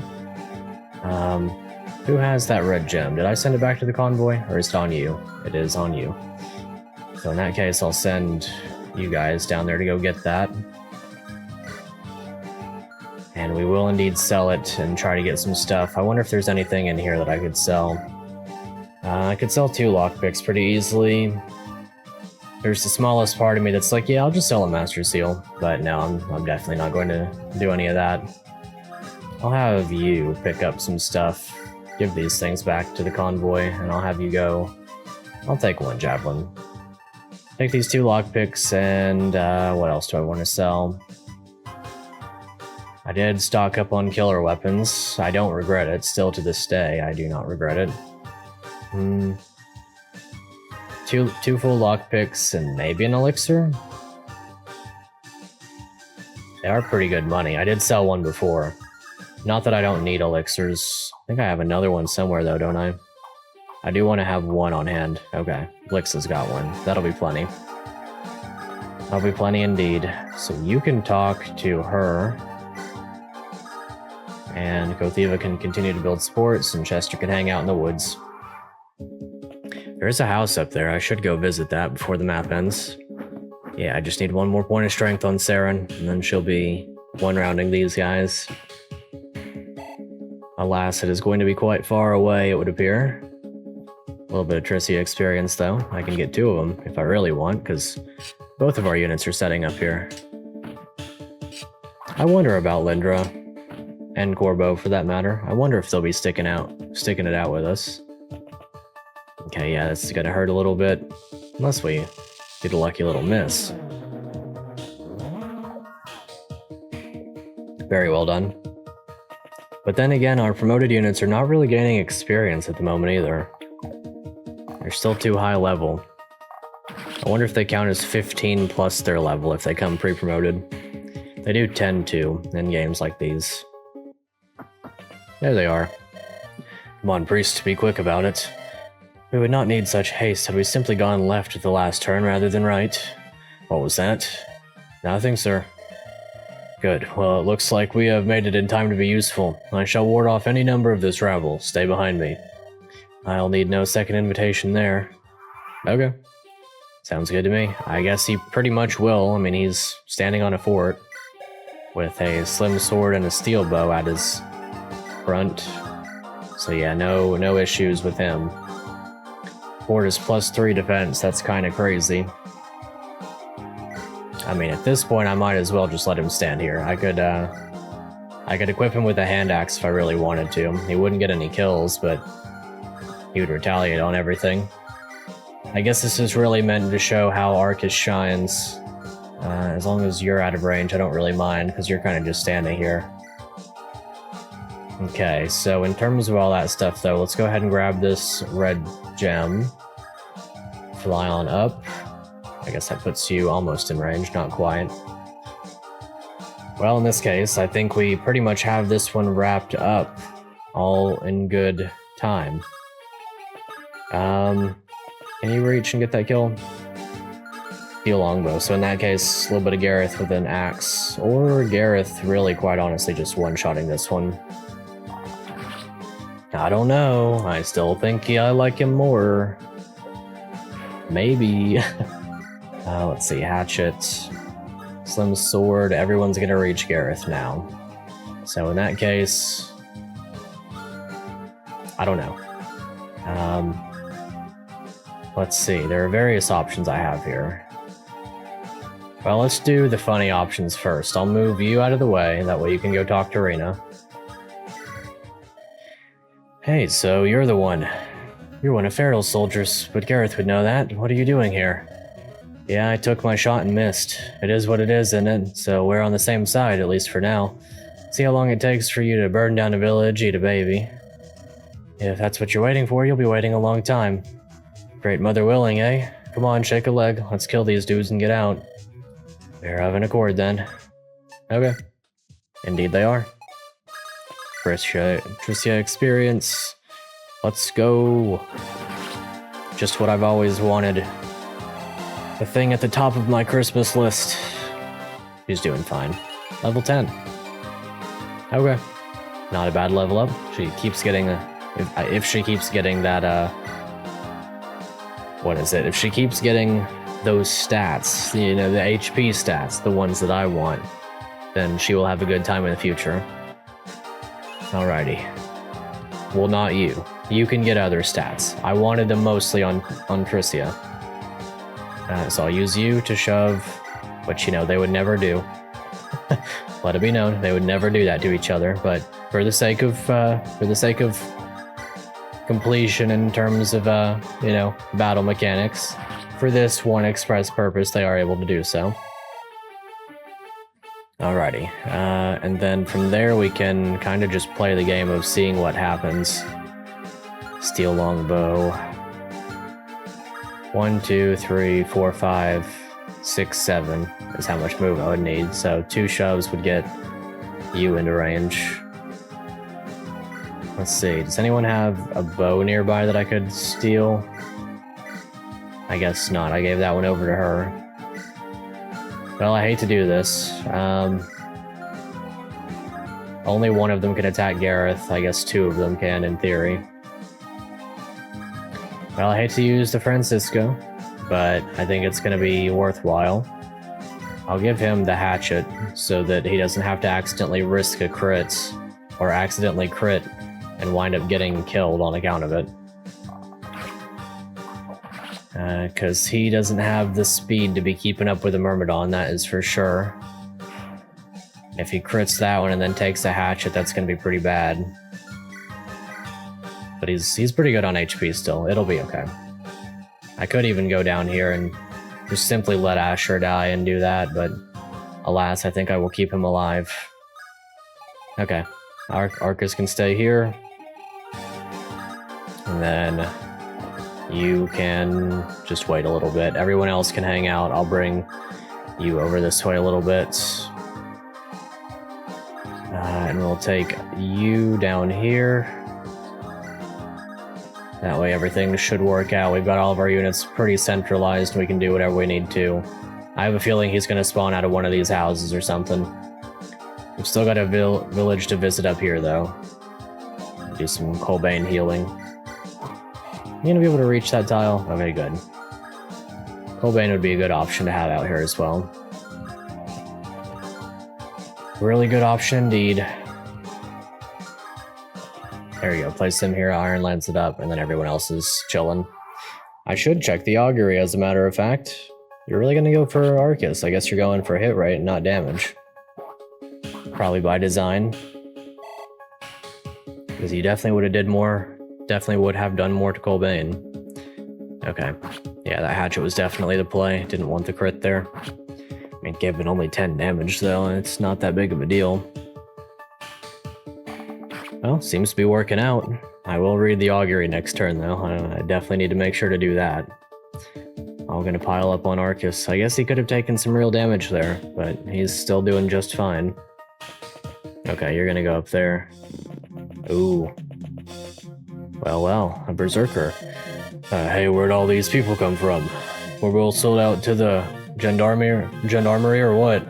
Who has that red gem? Did I send it back to the convoy, or is it on you? It is on you. So in that case, I'll send you guys down there to go get that. And we will indeed sell it and try to get some stuff. I wonder if there's anything in here that I could sell. I could sell 2 lockpicks pretty easily. There's the smallest part of me that's like, yeah, I'll just sell a Master Seal. But no, I'm definitely not going to do any of that. I'll have you pick up some stuff. Give these things back to the convoy, and I'll have you go. I'll take 1 javelin. Take these 2 lockpicks, and what else do I want to sell? I did stock up on killer weapons. I don't regret it. Still to this day, I do not regret it. 2 full lockpicks and maybe an elixir? They are pretty good money. I did sell 1 before. Not that I don't need elixirs. I think I have another one somewhere though, don't I? I do want to have 1 on hand. Okay, Blixa's got 1. That'll be plenty. That'll be plenty indeed. So you can talk to her. And Cothiva can continue to build sports, and Chester can hang out in the woods. There's a house up there. I should go visit that before the map ends. Yeah, I just need 1 more point of strength on Saren, and then she'll be one-rounding these guys. Alas, it is going to be quite far away, it would appear. A little bit of Tricia experience, though. I can get 2 of them if I really want, because both of our units are setting up here. I wonder about Lyndra, and Corbeau for that matter. I wonder if they'll be sticking it out with us. Okay, yeah, that's gonna hurt a little bit, unless we get a lucky little miss. Very well done. But then again, our promoted units are not really gaining experience at the moment either. They're still too high level. I wonder if they count as 15 plus their level if they come pre-promoted. They do tend to in games like these. There they are. Come on, priest, be quick about it. We would not need such haste had we simply gone left at the last turn rather than right. What was that? Nothing, sir. Good. Well, it looks like we have made it in time to be useful. I shall ward off any number of this rabble. Stay behind me. I'll need no second invitation there. Okay. Sounds good to me. I guess he pretty much will. I mean, he's standing on a fort with a slim sword and a steel bow at his front. So yeah, no issues with him. Fort is +3 defense. That's kind of crazy. I mean, at this point, I might as well just let him stand here. I could equip him with a hand axe if I really wanted to. He wouldn't get any kills, but he would retaliate on everything. I guess this is really meant to show how Arcus shines. As long as you're out of range, I don't really mind, because you're kind of just standing here. Okay, so in terms of all that stuff, though, let's go ahead and grab this red gem. Fly on up. I guess that puts you almost in range, not quite. Well, in this case, I think we pretty much have this one wrapped up, all in good time. Can you reach and get that kill? Steel longbow, so in that case, a little bit of Garath with an axe, or Garath really, quite honestly, just one-shotting this one. I don't know, I still think I like him more. Maybe. Let's see, hatchet, slim sword, everyone's gonna reach Garath now. So in that case, I don't know. Let's see, there are various options I have here. Well, let's do the funny options first. I'll move you out of the way, that way you can go talk to Rena. Hey, so you're the one. You're one of Farrell's soldiers, but Garath would know that. What are you doing here? Yeah, I took my shot and missed. It is what it is, isn't it? So we're on the same side, at least for now. See how long it takes for you to burn down a village, eat a baby. If that's what you're waiting for, you'll be waiting a long time. Great mother willing, eh? Come on, shake a leg. Let's kill these dudes and get out. They're of an accord, then. Okay. Indeed they are. Tricia experience. Let's go. Just what I've always wanted. The thing at the top of my Christmas list. She's doing fine. Level 10. Okay. Not a bad level up. She keeps getting if she keeps getting that, what is it? If she keeps getting those stats, you know, the HP stats, the ones that I want, then she will have a good time in the future. Alrighty. Well, not you. You can get other stats. I wanted them mostly on Tricia. So I'll use you to shove, which, you know, they would never do. Let it be known, they would never do that to each other, but for the sake of completion in terms of, you know, battle mechanics, for this one express purpose, they are able to do so. Alrighty, and then from there we can kind of just play the game of seeing what happens. Steel longbow. 1, 2, 3, 4, 5, 6, 7 is how much move I would need, so 2 shoves would get you into range. Let's see, does anyone have a bow nearby that I could steal? I guess not, I gave that one over to her. Well, I hate to do this. Only one of them can attack Garath. I guess 2 of them can, in theory. Well, I hate to use the Francisco, but I think it's going to be worthwhile. I'll give him the hatchet so that he doesn't have to accidentally risk a crit, or accidentally crit and wind up getting killed on account of it. Because he doesn't have the speed to be keeping up with a Myrmidon, that is for sure. If he crits that one and then takes the hatchet, that's going to be pretty bad. But he's pretty good on HP still, it'll be okay. I could even go down here and just simply let Asher die and do that, but alas, I think I will keep him alive. Okay, Arcus can stay here. And then you can just wait a little bit. Everyone else can hang out. I'll bring you over this way a little bit. And we'll take you down here. That way everything should work out. We've got all of our units pretty centralized. We can do whatever we need to. I have a feeling he's going to spawn out of one of these houses or something. We've still got a village to visit up here, though. Do some Corbeau healing. You gonna be able to reach that tile? Okay, good. Colbane would be a good option to have out here as well. Really good option indeed. There you go, place him here, Iron lands it up, and then everyone else is chilling. I should check the augury, as a matter of fact. You're really gonna go for Arcus. I guess you're going for hit rate, not damage. Probably by design. Because he definitely would have did more, definitely would have done more to Colbane. Okay. Yeah, that hatchet was definitely the play. Didn't want the crit there. I mean, gave it only 10 damage, though, and it's not that big of a deal. Well, seems to be working out. I will read the augury next turn, though. I definitely need to make sure to do that. I'm gonna pile up on Arcus. I guess he could have taken some real damage there, but he's still doing just fine. Okay, you're gonna go up there. Ooh. Well, a berserker. Hey, where'd all these people come from? We're both sold out to the gendarmerie or what?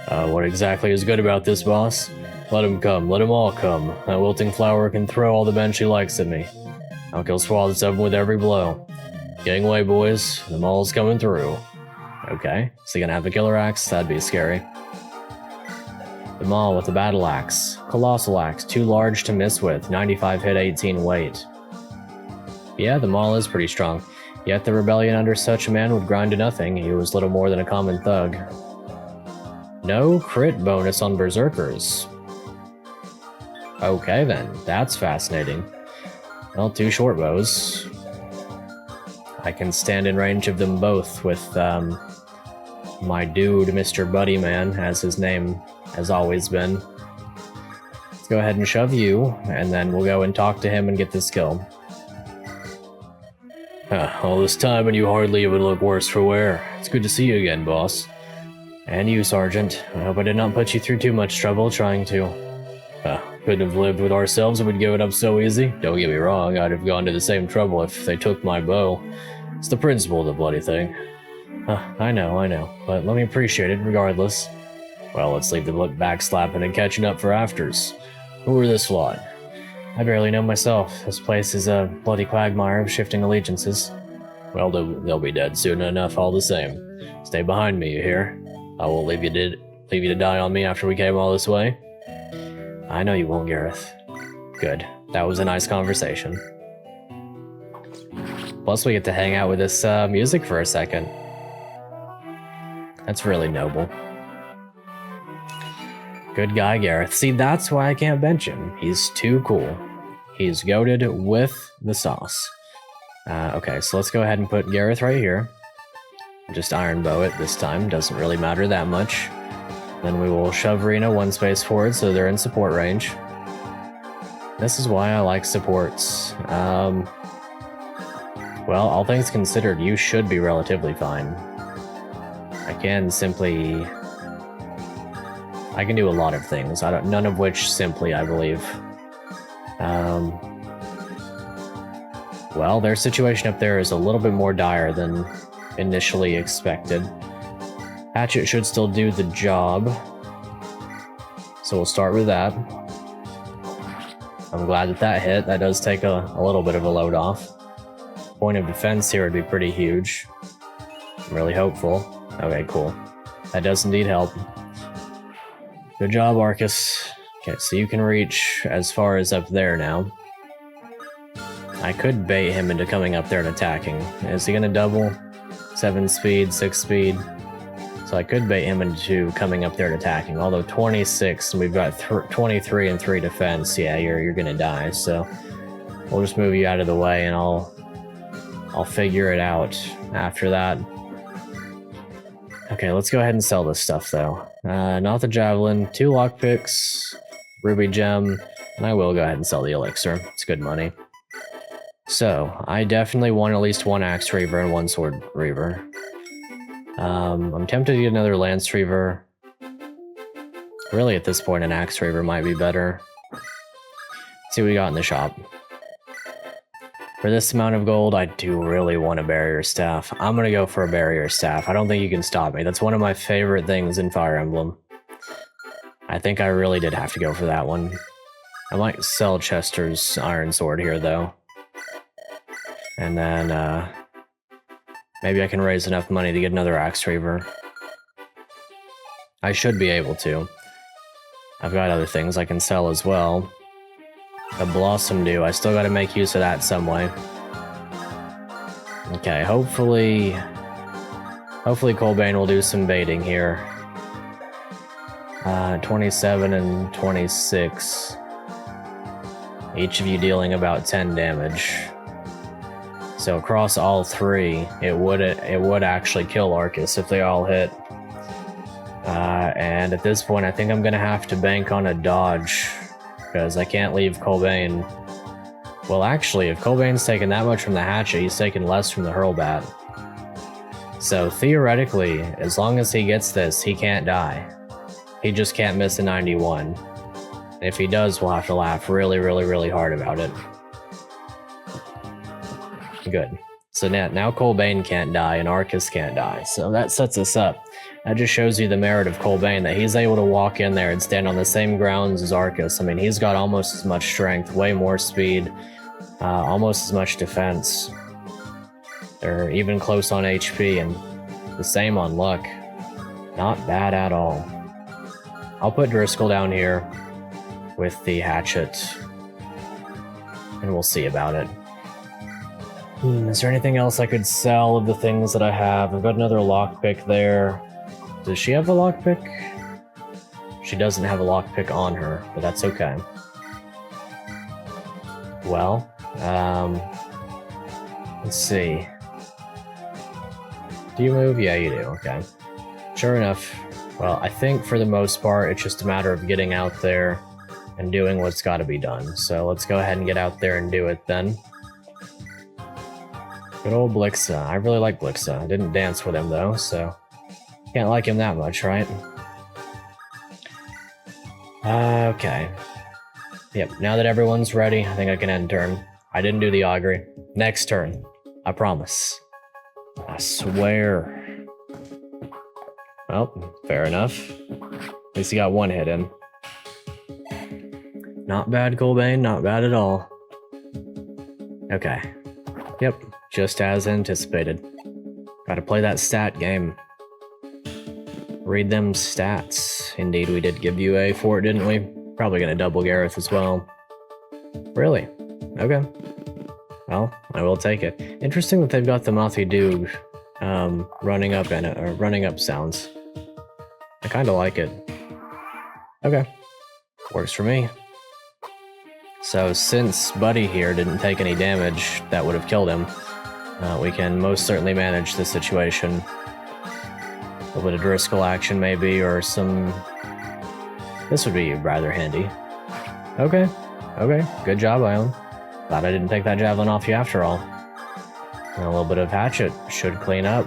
What exactly is good about this, boss? Let him come, let them all come. That wilting flower can throw all the men she likes at me. I'll kill swaths of them with every blow. Getting away, boys. The mall's coming through. Okay, is he gonna have a killer axe? That'd be scary. The Maul with a battle axe. Colossal axe, too large to miss with. 95 hit, 18 weight. Yeah, the Maul is pretty strong. Yet the rebellion under such a man would grind to nothing. He was little more than a common thug. No crit bonus on berserkers. Okay then, that's fascinating. Well, 2 short bows. I can stand in range of them both with my dude, Mr. Buddy Man, as his name has always been. Let's go ahead and shove you, and then we'll go and talk to him and get this kill. All this time and you hardly even look worse for wear. It's good to see you again, boss. And you, Sergeant. I hope I did not put you through too much trouble trying to... couldn't have lived with ourselves and would give it up so easy. Don't get me wrong, I'd have gone to the same trouble if they took my bow. It's the principle of the bloody thing. I know, but let me appreciate it regardless. Well, let's leave the backslapping and catching up for afters. Who are this lot? I barely know myself. This place is a bloody quagmire of shifting allegiances. Well, they'll be dead soon enough all the same. Stay behind me, you hear? I won't leave you to die on me after we came all this way. I know you won't, Garath. Good. That was a nice conversation. Plus, we get to hang out with this music for a second. That's really noble. Good guy, Garath. See, that's why I can't bench him. He's too cool. He's goated with the sauce. Okay, so let's go ahead and put Garath right here. Just iron bow it this time. Doesn't really matter that much. Then we will shove Rena 1 space forward so they're in support range. This is why I like supports. Well, all things considered, you should be relatively fine. I can do a lot of things, none of which simply, I believe. Well, their situation up there is a little bit more dire than initially expected. Hatchet should still do the job, so we'll start with that. I'm glad that hit. That does take a little bit of a load off. Point of defense here would be pretty huge. I'm really hopeful. Okay, cool. That does indeed help. Good job, Arcus. Okay, so you can reach as far as up there now. I could bait him into coming up there and attacking. Is he gonna double? 7 speed, 6 speed. So I could bait him into coming up there and attacking. Although 26, and we've got 23 and 3 defense. Yeah, you're gonna die. So we'll just move you out of the way, and I'll figure it out after that. Okay, let's go ahead and sell this stuff though. Not the javelin, 2 lockpicks, ruby gem, and I will go ahead and sell the elixir. It's good money. So, I definitely want at least 1 axe reaver and 1 sword reaver. I'm tempted to get another lance reaver. Really, at this point, an axe reaver might be better. Let's see what we got in the shop. For this amount of gold, I do really want a barrier staff. I'm gonna go for a barrier staff. I don't think you can stop me. That's one of my favorite things in Fire Emblem. I think I really did have to go for that one. I might sell Chester's iron sword here, though. And then, Maybe I can raise enough money to get another axe reaver. I should be able to. I've got other things I can sell as well. The Blossom Dew, I still gotta make use of that some way. Okay, hopefully Colbane will do some baiting here. 27 and 26. Each of you dealing about 10 damage. So across all three, it would actually kill Arcus if they all hit. And at this point, I think I'm gonna have to bank on a dodge, because I can't leave Colbane. Well, actually, if Colbane's taking that much from the hatchet, he's taking less from the hurlbat. So theoretically, as long as he gets this, he can't die. He just can't miss a 91. If he does, we'll have to laugh really, really, really hard about it. Good. So now Colbane can't die and Arcus can't die, so that sets us up. That just shows you the merit of Colbane, that he's able to walk in there and stand on the same grounds as Arcus. I mean, he's got almost as much strength, way more speed, almost as much defense. They're even close on HP and the same on luck. Not bad at all. I'll put Driscoll down here with the hatchet, and we'll see about it. Is there anything else I could sell of the things that I have? I've got another lockpick there. Does she have a lockpick? She doesn't have a lockpick on her, but that's okay. Well, let's see. Do you move? Yeah, you do, okay. Sure enough. Well, I think for the most part, it's just a matter of getting out there and doing what's got to be done. So let's go ahead and get out there and do it then. Good old Blixa. I really like Blixa. I didn't dance with him though, so can't like him that much, right? Okay. Yep, now that everyone's ready, I think I can end turn. I didn't do the augury. Next turn. I promise. I swear. Well, fair enough. At least he got one hit in. Not bad, Colbane. Not bad at all. Okay. Yep, just as anticipated. Gotta play that stat game. Read them stats. Indeed, we did give you a 4, didn't we? Probably gonna double Garath as well. Really? Okay. Well, I will take it. Interesting that they've got the Mouthy Doog running up in it, or running up sounds. I kinda like it. Okay. Works for me. So since Buddy here didn't take any damage that would have killed him, we can most certainly manage the situation. A little bit of Driscoll action maybe, or some... This would be rather handy. Okay. Okay. Good job, Ioan. Glad I didn't take that javelin off you after all. And a little bit of hatchet should clean up.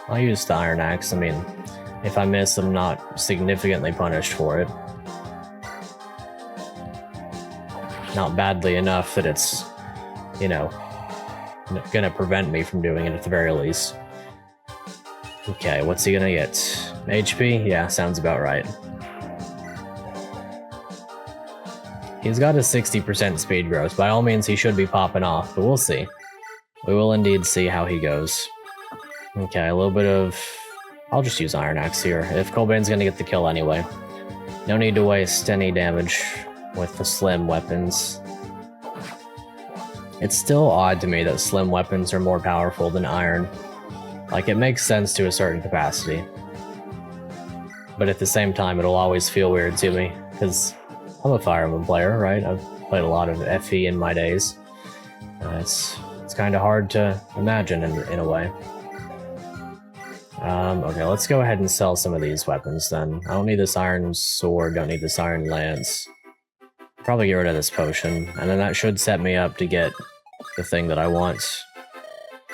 I'll use the iron axe. I mean, if I miss, I'm not significantly punished for it. Not badly enough that it's, you know, gonna prevent me from doing it at the very least. Okay, what's he gonna get? HP? Yeah, sounds about right. He's got a 60% speed growth. By all means, he should be popping off, but we'll see. We will indeed see how he goes. Okay, a little bit of... I'll just use Iron Axe here, if Colbane's gonna get the kill anyway. No need to waste any damage with the slim weapons. It's still odd to me that slim weapons are more powerful than iron. Like, it makes sense to a certain capacity. But at the same time, it'll always feel weird to me, because I'm a Fire Emblem player, right? I've played a lot of FE in my days. It's kind of hard to imagine in a way. Okay, let's go ahead and sell some of these weapons then. I don't need this iron sword, don't need this iron lance. Probably get rid of this potion, and then that should set me up to get the thing that I want.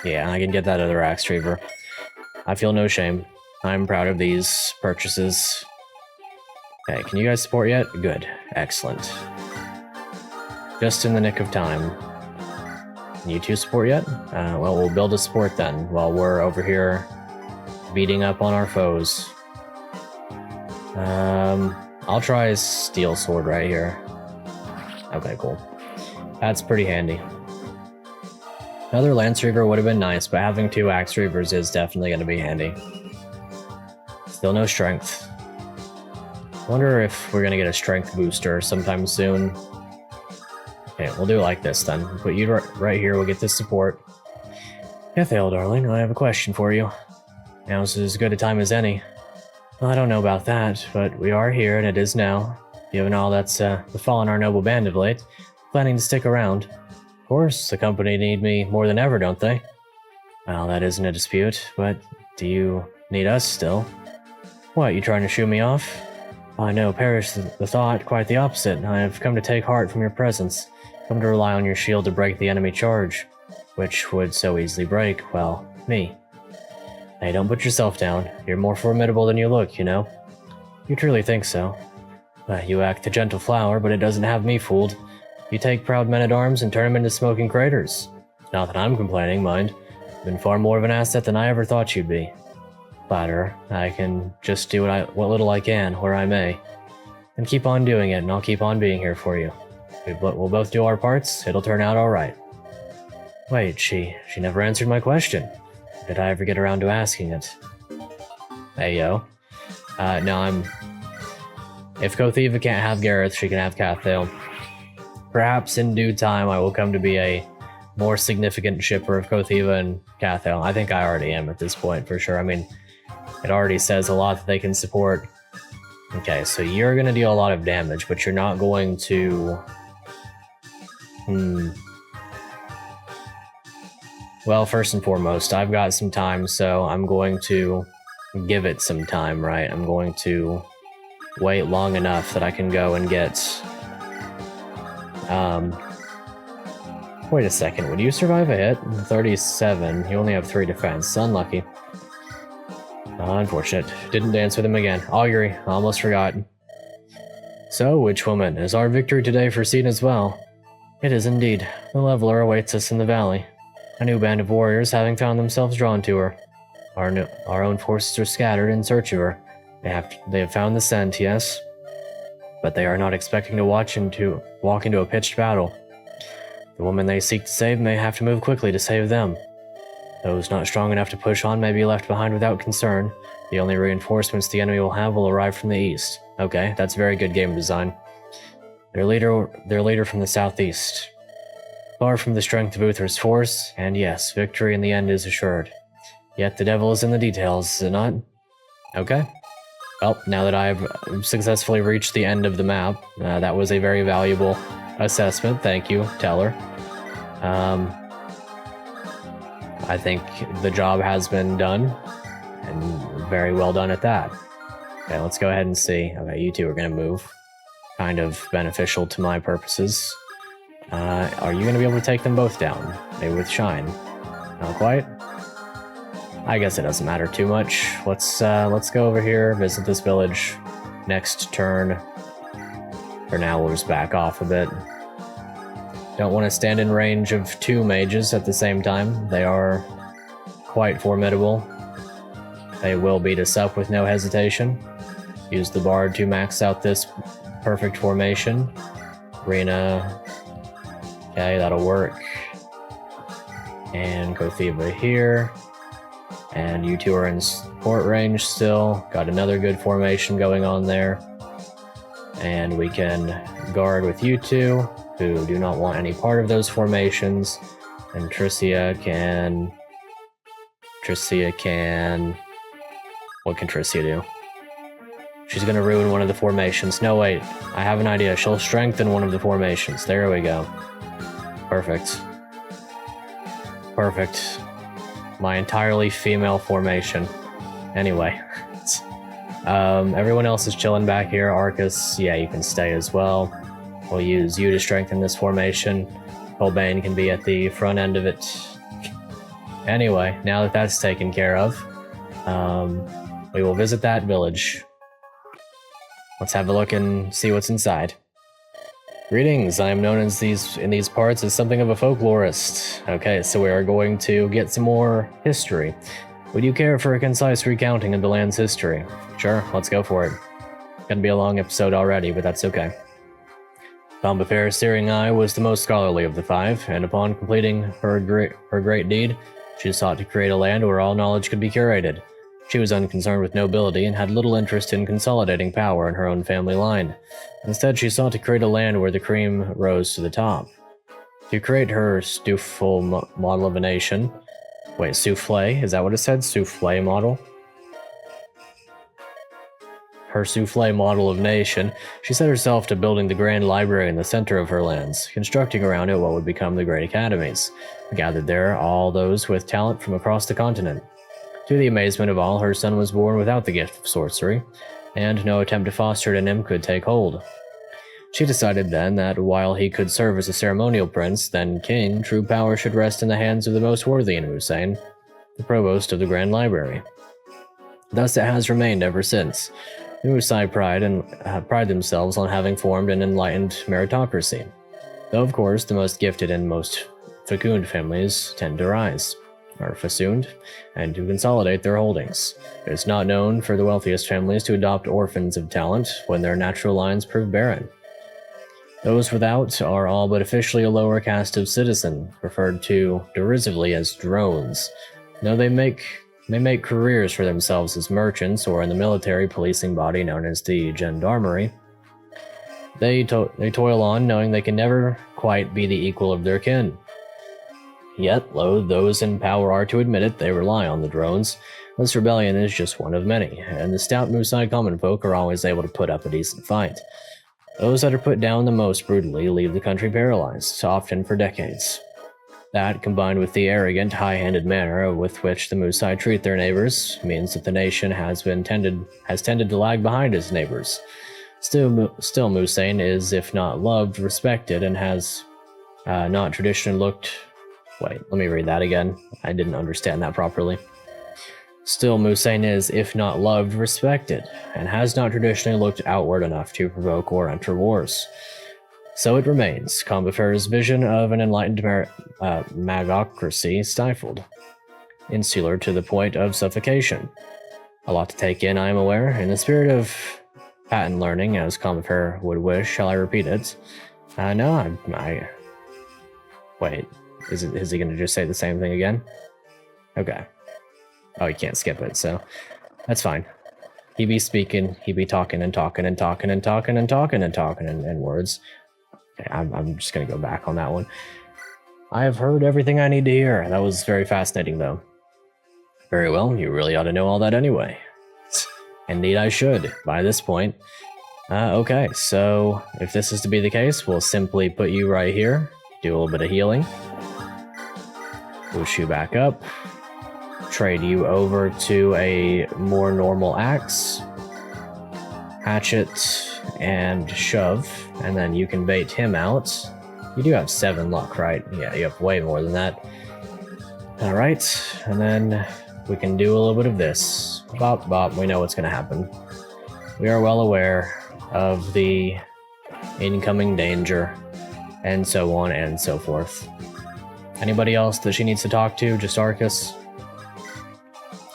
Yeah, I can get that other axe reaver. I feel no shame. I'm proud of these purchases. Okay, can you guys support yet? Good. Excellent. Just in the nick of time. Can you two support yet? Well, we'll build a support then, while we're over here beating up on our foes. I'll try a steel sword right here. Okay, cool. That's pretty handy. Another Lance Reaver would have been nice, but having 2 Axe Reavers is definitely going to be handy. Still no strength. Wonder if we're going to get a strength booster sometime soon. Okay, we'll do it like this then. Put you right here, we'll get this support. Cathale, darling, I have a question for you. Now's as good a time as any. Well, I don't know about that, but we are here and it is now. Given all that's befallen our noble band of late, planning to stick around. Of course, the company need me more than ever, don't they? Well, that isn't a dispute, but do you need us still? What, you trying to shoo me off? I know, perish the thought, quite the opposite. I have come to take heart from your presence. Come to rely on your shield to break the enemy charge, which would so easily break, well, me. Hey, don't put yourself down. You're more formidable than you look, you know? You truly think so? You act a gentle flower, but it doesn't have me fooled. You take proud men-at-arms and turn them into smoking craters. Not that I'm complaining, mind. You've been far more of an asset than I ever thought you'd be. Flatterer, I can just do what little I can, where I may. And keep on doing it, and I'll keep on being here for you. We'll both do our parts, it'll turn out alright. Wait, she never answered my question. Did I ever get around to asking it? Hey, yo. No, If Cothiva can't have Garath, she can have Cathale. Perhaps in due time I will come to be a more significant shipper of Cothiva and Cathale. I think I already am at this point, for sure. I mean, it already says a lot that they can support. Okay, so you're going to deal a lot of damage, but you're not going to... Well, first and foremost, I've got some time, so I'm going to give it some time, right? I'm going to wait long enough that I can go and get... Wait a second, would you survive a hit? 37, you only have 3 defense, unlucky. Unfortunate. Didn't dance with him again. Augury, almost forgot. So, Witch Woman, is our victory today foreseen as well? It is indeed. The Leveler awaits us in the valley. A new band of warriors having found themselves drawn to her. Our own forces are scattered in search of her. They have found the scent, yes. But they are not expecting to walk into a pitched battle. The woman they seek to save may have to move quickly to save them. Those not strong enough to push on may be left behind without concern. The only reinforcements the enemy will have will arrive from the east. Okay, that's very good game design. Their leader from the southeast. Far from the strength of Uther's force, and yes, victory in the end is assured. Yet the devil is in the details, is it not? Okay. Well, now that I've successfully reached the end of the map, that was a very valuable assessment. Thank you, Teller. I think the job has been done, and very well done at that. Okay, let's go ahead and see. Okay, you two are going to move. Kind of beneficial to my purposes. Are you going to be able to take them both down? Maybe with Shine? Not quite? I guess it doesn't matter too much. Let's go over here, visit this village. Next turn. For now, we'll just back off a bit. Don't want to stand in range of 2 mages at the same time. They are quite formidable. They will beat us up with no hesitation. Use the bard to max out this perfect formation. Rena. Okay, that'll work. And Cothiva here. And you two are in support range still. Got another good formation going on there. And we can guard with you two, who do not want any part of those formations. And Tricia can... What can Tricia do? She's gonna ruin one of the formations. No, wait. I have an idea. She'll strengthen one of the formations. There we go. Perfect. Perfect. My entirely female formation. Anyway. Everyone else is chilling back here. Arcus, yeah, you can stay as well. We'll use you to strengthen this formation. Corbeau can be at the front end of it. Anyway, now that that's taken care of, we will visit that village. Let's have a look and see what's inside. Greetings, I am known as in these parts as something of a folklorist. Okay, so we are going to get some more history. Would you care for a concise recounting of the land's history? Sure, let's go for it. Gonna be a long episode already, but that's okay. Combeferre's searing eye was the most scholarly of the five, and upon completing her great deed, she sought to create a land where all knowledge could be curated. She was unconcerned with nobility and had little interest in consolidating power in her own family line. Instead, she sought to create a land where the cream rose to the top. To create her souffle model of a nation... Wait, souffle? Is that what it said? Souffle model? Her souffle model of nation, she set herself to building the grand library in the center of her lands, constructing around it what would become the great academies, gathered there all those with talent from across the continent. To the amazement of all, her son was born without the gift of sorcery, and no attempt to foster it in him could take hold. She decided then that while he could serve as a ceremonial prince, then king, true power should rest in the hands of the most worthy in Musain, the provost of the Grand Library. Thus it has remained ever since. The Musai pride themselves on having formed an enlightened meritocracy, though of course the most gifted and most fecund families tend to rise, or festooned, and to consolidate their holdings. It is not known for the wealthiest families to adopt orphans of talent when their natural lines prove barren. Those without are all but officially a lower caste of citizen, referred to derisively as drones, though they make careers for themselves as merchants or in the military policing body known as the gendarmerie. They toil on, knowing they can never quite be the equal of their kin. Yet, loath those in power are to admit it, they rely on the drones. This rebellion is just one of many, and the stout Musai common folk are always able to put up a decent fight. Those that are put down the most brutally leave the country paralyzed, often for decades. That, combined with the arrogant, high-handed manner with which the Musai treat their neighbors, means that the nation has tended to lag behind its neighbors. Still Musain is, if not loved, respected, and has not traditionally looked... Wait, let me read that again. I didn't understand that properly. Still, Musain is, if not loved, respected, and has not traditionally looked outward enough to provoke or enter wars. So it remains, Combeferre's vision of an enlightened magocracy stifled, insular to the point of suffocation. A lot to take in, I am aware. In the spirit of patent learning, as Combeferre would wish, shall I repeat it? No, Wait, is he going to just say the same thing again? Okay. Oh, you can't skip it, so that's fine. He be speaking, he be talking and talking and talking and talking and talking and talking in words. Okay, I'm just going to go back on that one. I have heard everything I need to hear. That was very fascinating, though. Very well, you really ought to know all that anyway. Indeed I should, by this point. Okay, so if this is to be the case, we'll simply put you right here, do a little bit of healing. Push you back up. Trade you over to a more normal axe, hatchet, and shove, and then you can bait him out. You do have 7 luck, right? Yeah, you have way more than that. Alright, and then we can do a little bit of this. Bop, bop, we know what's going to happen. We are well aware of the incoming danger, and so on and so forth. Anybody else that she needs to talk to? Just Arcus?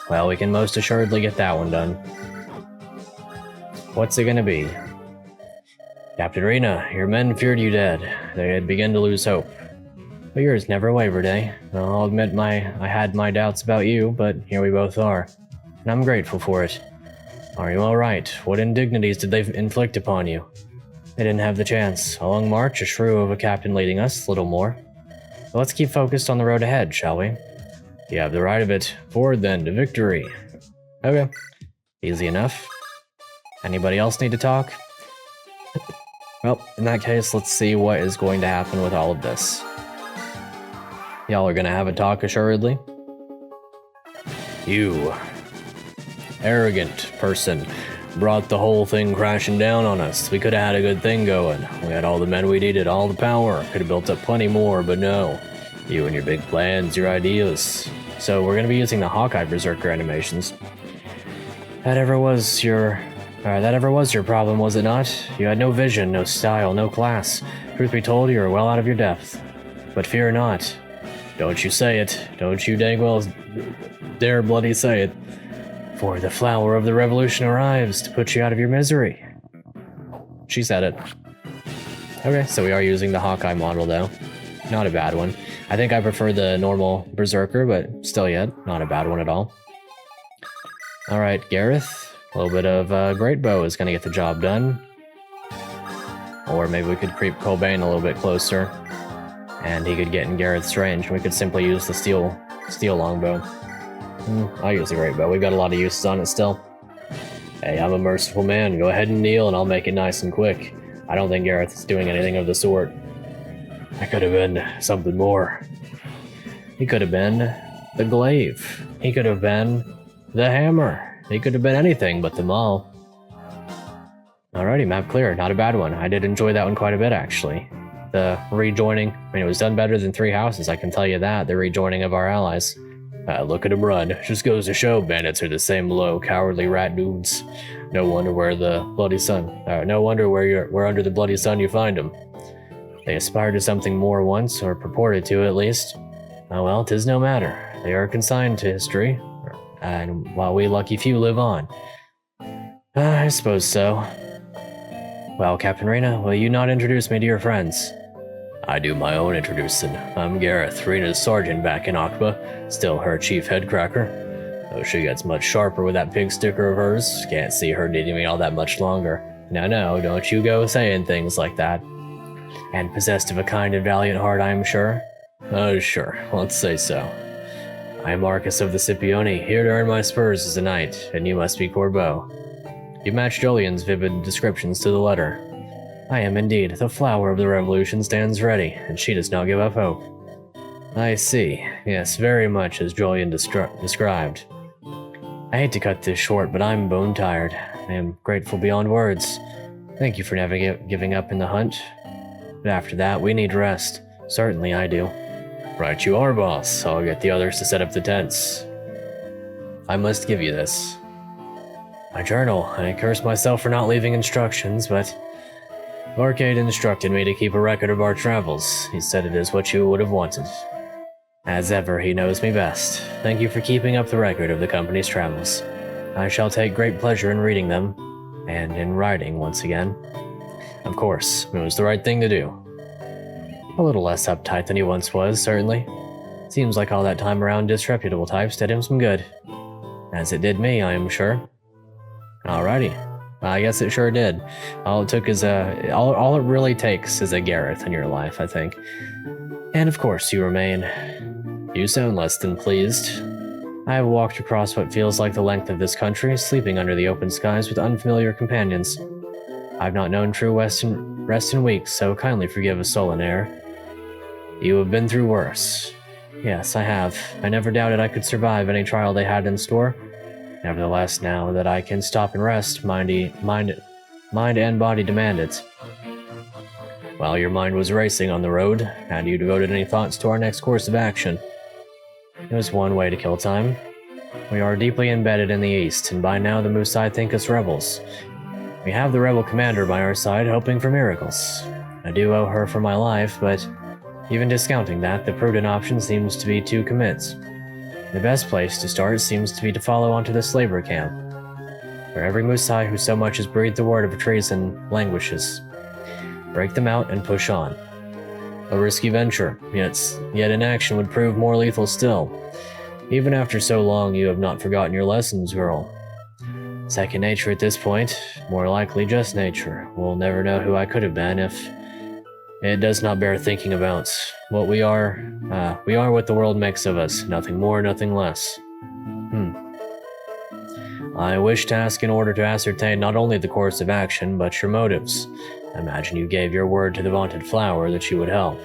Well, we can most assuredly get that one done. What's it gonna be? Captain Rena, your men feared you dead. They had begun to lose hope. But yours never wavered, eh? I'll admit I had my doubts about you, but here we both are. And I'm grateful for it. Are you alright? What indignities did they inflict upon you? They didn't have the chance. A long march, a shrew of a captain leading us, little more. So let's keep focused on the road ahead, shall we? You have the right of it. Forward then, to victory. Okay. Easy enough. Anybody else need to talk? Well, in that case, let's see what is going to happen with all of this. Y'all are gonna have a talk, assuredly. You, arrogant person, brought the whole thing crashing down on us. We could have had a good thing going. We had all the men we needed, all the power. Could have built up plenty more, but no. You and your big plans, your ideas. So we're gonna be using the Hawkeye Berserker animations. That ever was your problem, was it not? You had no vision, no style, no class. Truth be told, you were well out of your depth. But fear not. Don't you say it. Don't you dang well dare bloody say it. For the flower of the revolution arrives to put you out of your misery. She said it. Okay, so we are using the Hawkeye model, though. Not a bad one. I think I prefer the normal Berserker, but still yet, not a bad one at all. Alright, Garath. A little bit of Great Bow is going to get the job done. Or maybe we could creep Corbeau a little bit closer, and he could get in Garath's range. We could simply use the steel longbow. I'll use the Great Bow. We've got a lot of uses on it still. Hey, I'm a merciful man. Go ahead and kneel, and I'll make it nice and quick. I don't think Garath is doing anything of the sort. That could have been something more. He could have been the glaive. He could have been the hammer. He could have been anything but them all. Alrighty, map clear. Not a bad one. I did enjoy that one quite a bit, actually. The rejoining, I mean, it was done better than 3 houses, I can tell you that. The rejoining of our allies. Look at him run. Just goes to show bandits are the same low, cowardly rat dudes. No wonder where the bloody sun. No wonder where under the bloody sun you find them. They aspired to something more once, or purported to at least. Oh well, 'tis no matter. They are consigned to history, and while we lucky few live on. I suppose so. Well, Captain Rena, will you not introduce me to your friends? I do my own introducing. I'm Garath, Rena's sergeant back in Akba, still her chief headcracker. Though she gets much sharper with that pig sticker of hers, can't see her needing me all that much longer. No, don't you go saying things like that. And possessed of a kind and valiant heart, I am sure? Oh, sure, let's say so. I am Arcus of the Scipione, here to earn my spurs as a knight, and you must be Corbeau. You matched Julian's vivid descriptions to the letter. I am indeed. The flower of the revolution stands ready, and she does not give up hope. I see. Yes, very much as Julian described. I hate to cut this short, but I'm bone tired. I am grateful beyond words. Thank you for never giving up in the hunt. But after that, we need rest. Certainly I do. Right you are, boss. I'll get the others to set up the tents. I must give you this. My journal. I curse myself for not leaving instructions, but Arcade instructed me to keep a record of our travels. He said it is what you would have wanted. As ever, he knows me best. Thank you for keeping up the record of the company's travels. I shall take great pleasure in reading them, and in writing once again. Of course, it was the right thing to do. A little less uptight than he once was, certainly. Seems like all that time around disreputable types did him some good. As it did me, I am sure. Alrighty. I guess it sure did. All it took is all it really takes is a Garath in your life, I think. And of course you remain. You sound less than pleased. I have walked across what feels like the length of this country, sleeping under the open skies with unfamiliar companions. I've not known true rest in weeks, so kindly forgive a sullen air. You have been through worse. Yes, I have. I never doubted I could survive any trial they had in store. Nevertheless, now that I can stop and rest, mind and body demand it. While your mind was racing on the road, had you devoted any thoughts to our next course of action? It was one way to kill time. We are deeply embedded in the east, and by now the Musai think us rebels. We have the rebel commander by our side, hoping for miracles. I do owe her for my life, but even discounting that, the prudent option seems to be to commit. The best place to start seems to be to follow onto the slaver camp, where every Musai who so much as breathed the word of treason languishes. Break them out and push on. A risky venture, yet inaction would prove more lethal still. Even after so long, you have not forgotten your lessons, girl. Second nature at this point, more likely just nature. We'll never know who I could have been if it does not bear thinking about. What we are what the world makes of us, nothing more, nothing less. I wish to ask in order to ascertain not only the course of action, but your motives. I imagine you gave your word to the vaunted flower that you would help.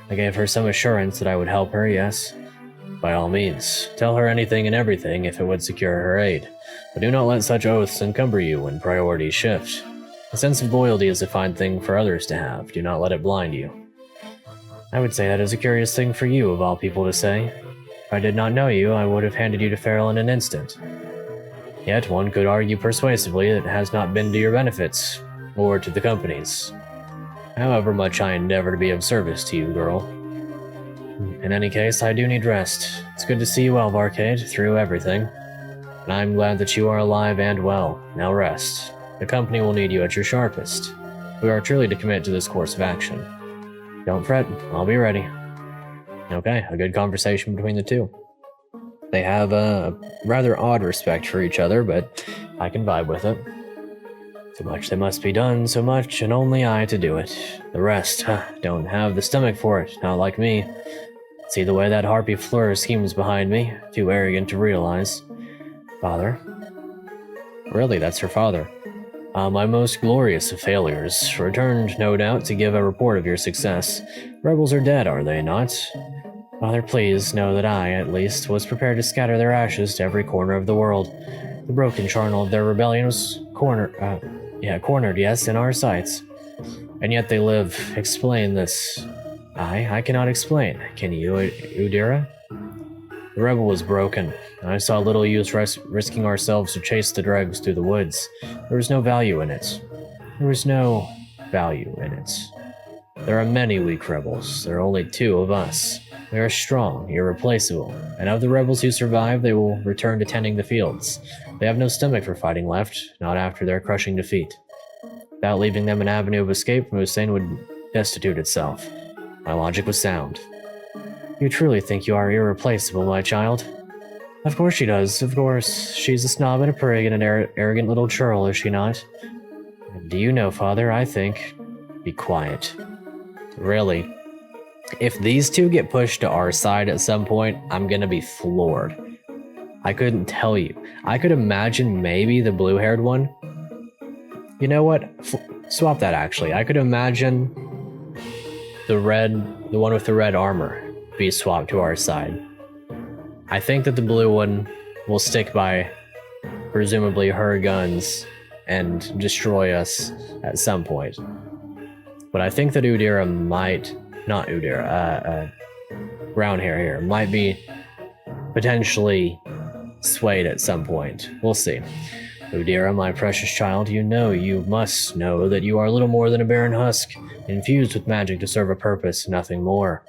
I gave her some assurance that I would help her, yes. By all means, tell her anything and everything if it would secure her aid, but do not let such oaths encumber you when priorities shift. A sense of loyalty is a fine thing for others to have. Do not let it blind you. I would say that is a curious thing for you, of all people, to say. If I did not know you, I would have handed you to Farrell in an instant. Yet one could argue persuasively that it has not been to your benefits, or to the company's. However much I endeavor to be of service to you, girl. In any case, I do need rest. It's good to see you well, Arcade, through everything. And I'm glad that you are alive and well. Now rest. The company will need you at your sharpest. We are truly to commit to this course of action. Don't fret, I'll be ready. Okay, a good conversation between the two. They have a rather odd respect for each other, but I can vibe with it. So much that must be done, so much, and only I to do it. The rest, don't have the stomach for it, not like me. See the way that harpy Fleur schemes behind me, too arrogant to realize. Father? Really, that's her father. My most glorious of failures, returned, no doubt, to give a report of your success. Rebels are dead, are they not? Father, please know that I, at least, was prepared to scatter their ashes to every corner of the world. The broken charnel of their rebellion was cornered, yes, in our sights. And yet they live. Explain this. I cannot explain. Can you, Udira? The rebel was broken. I saw little use risking ourselves to chase the dregs through the woods. There was no value in it. There are many weak rebels. There are only 2 of us. We are strong, irreplaceable, and of the rebels who survive, they will return to tending the fields. They have no stomach for fighting left, not after their crushing defeat. Without leaving them an avenue of escape, Musain would destitute itself. My logic was sound. You truly think you are irreplaceable, my child? Of course she does, of course. She's a snob and a prig and an arrogant little churl, is she not? Do you know, Father, I think... Be quiet. Really? If these 2 get pushed to our side at some point, I'm gonna be floored. I couldn't tell you. I could imagine maybe the blue-haired one. You know what? Swap that, actually. I could imagine the one with the red armor be swapped to our side. I think that the blue one will stick by, presumably, her guns and destroy us at some point. But I think that Udira might... Not Udira, brown hair here, might be potentially swayed at some point. We'll see. Udira, my precious child, you must know that you are little more than a barren husk, infused with magic to serve a purpose, nothing more.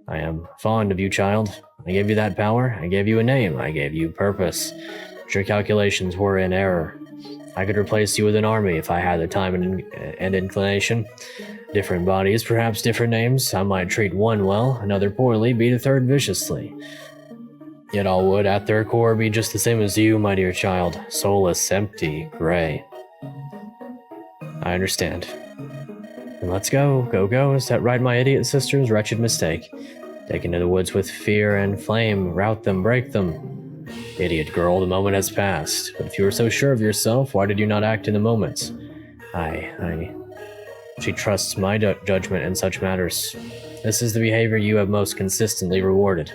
I am fond of you, child. I gave you that power, I gave you a name, I gave you purpose. But your calculations were in error. I could replace you with an army if I had the time and inclination. Different bodies, perhaps different names. I might treat one well, another poorly, beat a third viciously. Yet all would, at their core, be just the same as you, my dear child. Soulless, empty, gray. I understand. Then let's go. Go. Set right my idiot sister's wretched mistake. Take into the woods with fear and flame. Rout them, break them. Idiot girl, the moment has passed. But if you were so sure of yourself, why did you not act in the moment? She trusts my judgment in such matters. This is the behavior you have most consistently rewarded.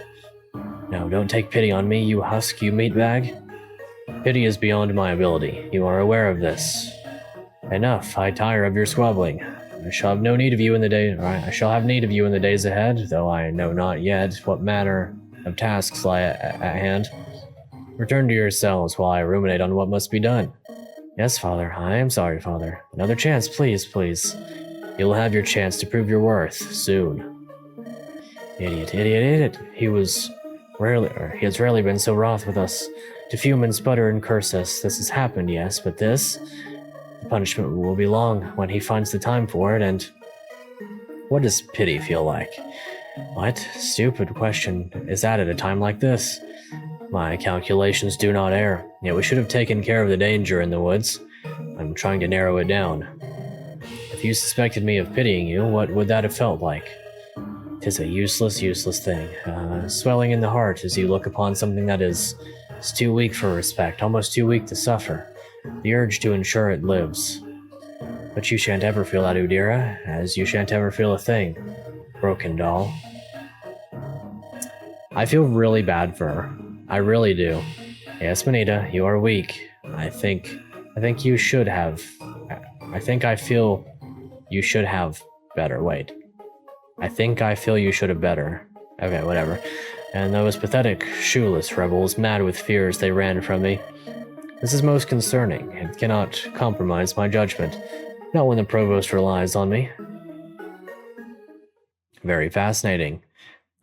No, don't take pity on me, you husk, you meatbag. Pity is beyond my ability. You are aware of this. Enough, I tire of your squabbling. I shall have need of you in the days ahead, though I know not yet what manner of tasks lie at hand. Return to yourselves while I ruminate on what must be done. Yes, Father. I am sorry, Father. Another chance, please. You'll have your chance to prove your worth, soon. Idiot. He has rarely been so wroth with us. To fume and sputter and curse us. This has happened, yes, but the punishment will be long when he finds the time for it, and... What does pity feel like? What? Stupid question is that at a time like this? My calculations do not err, yet we should have taken care of the danger in the woods. I'm trying to narrow it down. If you suspected me of pitying you, what would that have felt like? 'Tis a useless thing. Swelling in the heart as you look upon something that is too weak for respect, almost too weak to suffer. The urge to ensure it lives. But you shan't ever feel that, Udira, as you shan't ever feel a thing. Broken doll. I feel really bad for her. I really do. Yes, Manita, you are weak. I think you should have... I feel you should have better. Wait. I think I feel you should have better. Okay, whatever. And those pathetic, shoeless rebels, mad with fear as they ran from me. This is most concerning. It cannot compromise my judgment. Not when the provost relies on me. Very fascinating.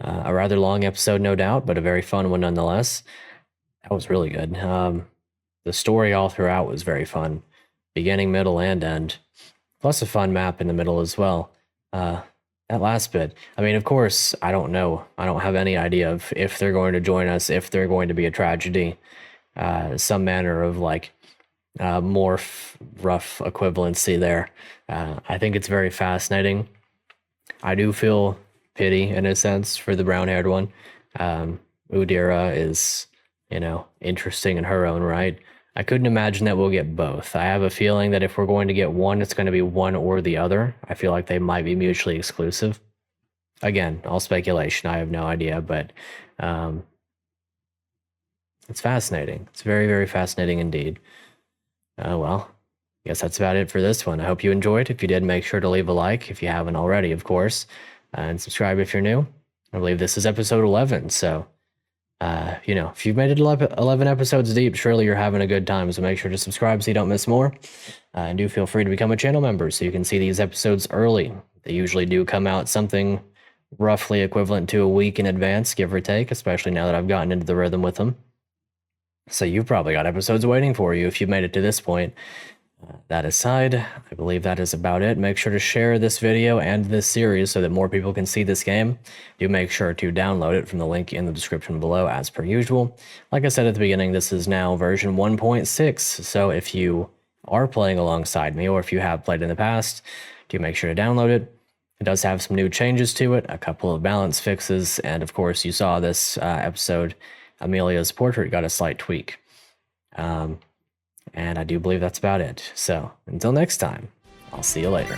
A rather long episode, no doubt, but a very fun one nonetheless. That was really good. The story all throughout was very fun. Beginning, middle, and end. plus a fun map in the middle as well. That last bit, I mean, of course, I don't know. I don't have any idea of if they're going to join us, if they're going to be a tragedy, some manner of like more rough equivalency there. I think it's very fascinating. I do feel pity in a sense for the brown-haired one. Udira is, you know, interesting in her own right. I couldn't imagine that we'll get both. I have a feeling that if we're going to get one, it's going to be one or the other. I feel like they might be mutually exclusive. Again, all speculation. I have no idea, but it's fascinating. It's very, very fascinating indeed. Well, I guess that's about it for this one. I hope you enjoyed. If you did, make sure to leave a like if you haven't already, of course, and subscribe if you're new. I believe this is episode 11, so you know, if you've made it 11 episodes deep, surely you're having a good time, so make sure to subscribe so you don't miss more. And do feel free to become a channel member so you can see these episodes early. They usually do come out something roughly equivalent to a week in advance, give or take, especially now that I've gotten into the rhythm with them. So you've probably got episodes waiting for you if you've made it to this point. That aside, I believe that is about it. Make sure to share this video and this series so that more people can see this game. Do make sure to download it from the link in the description below as per usual. Like I said at the beginning, this is now version 1.6, so if you are playing alongside me or if you have played in the past, do make sure to download it. It does have some new changes to it, a couple of balance fixes, and of course you saw this episode, Amelia's portrait got a slight tweak. And I do believe that's about it. So until next time, I'll see you later.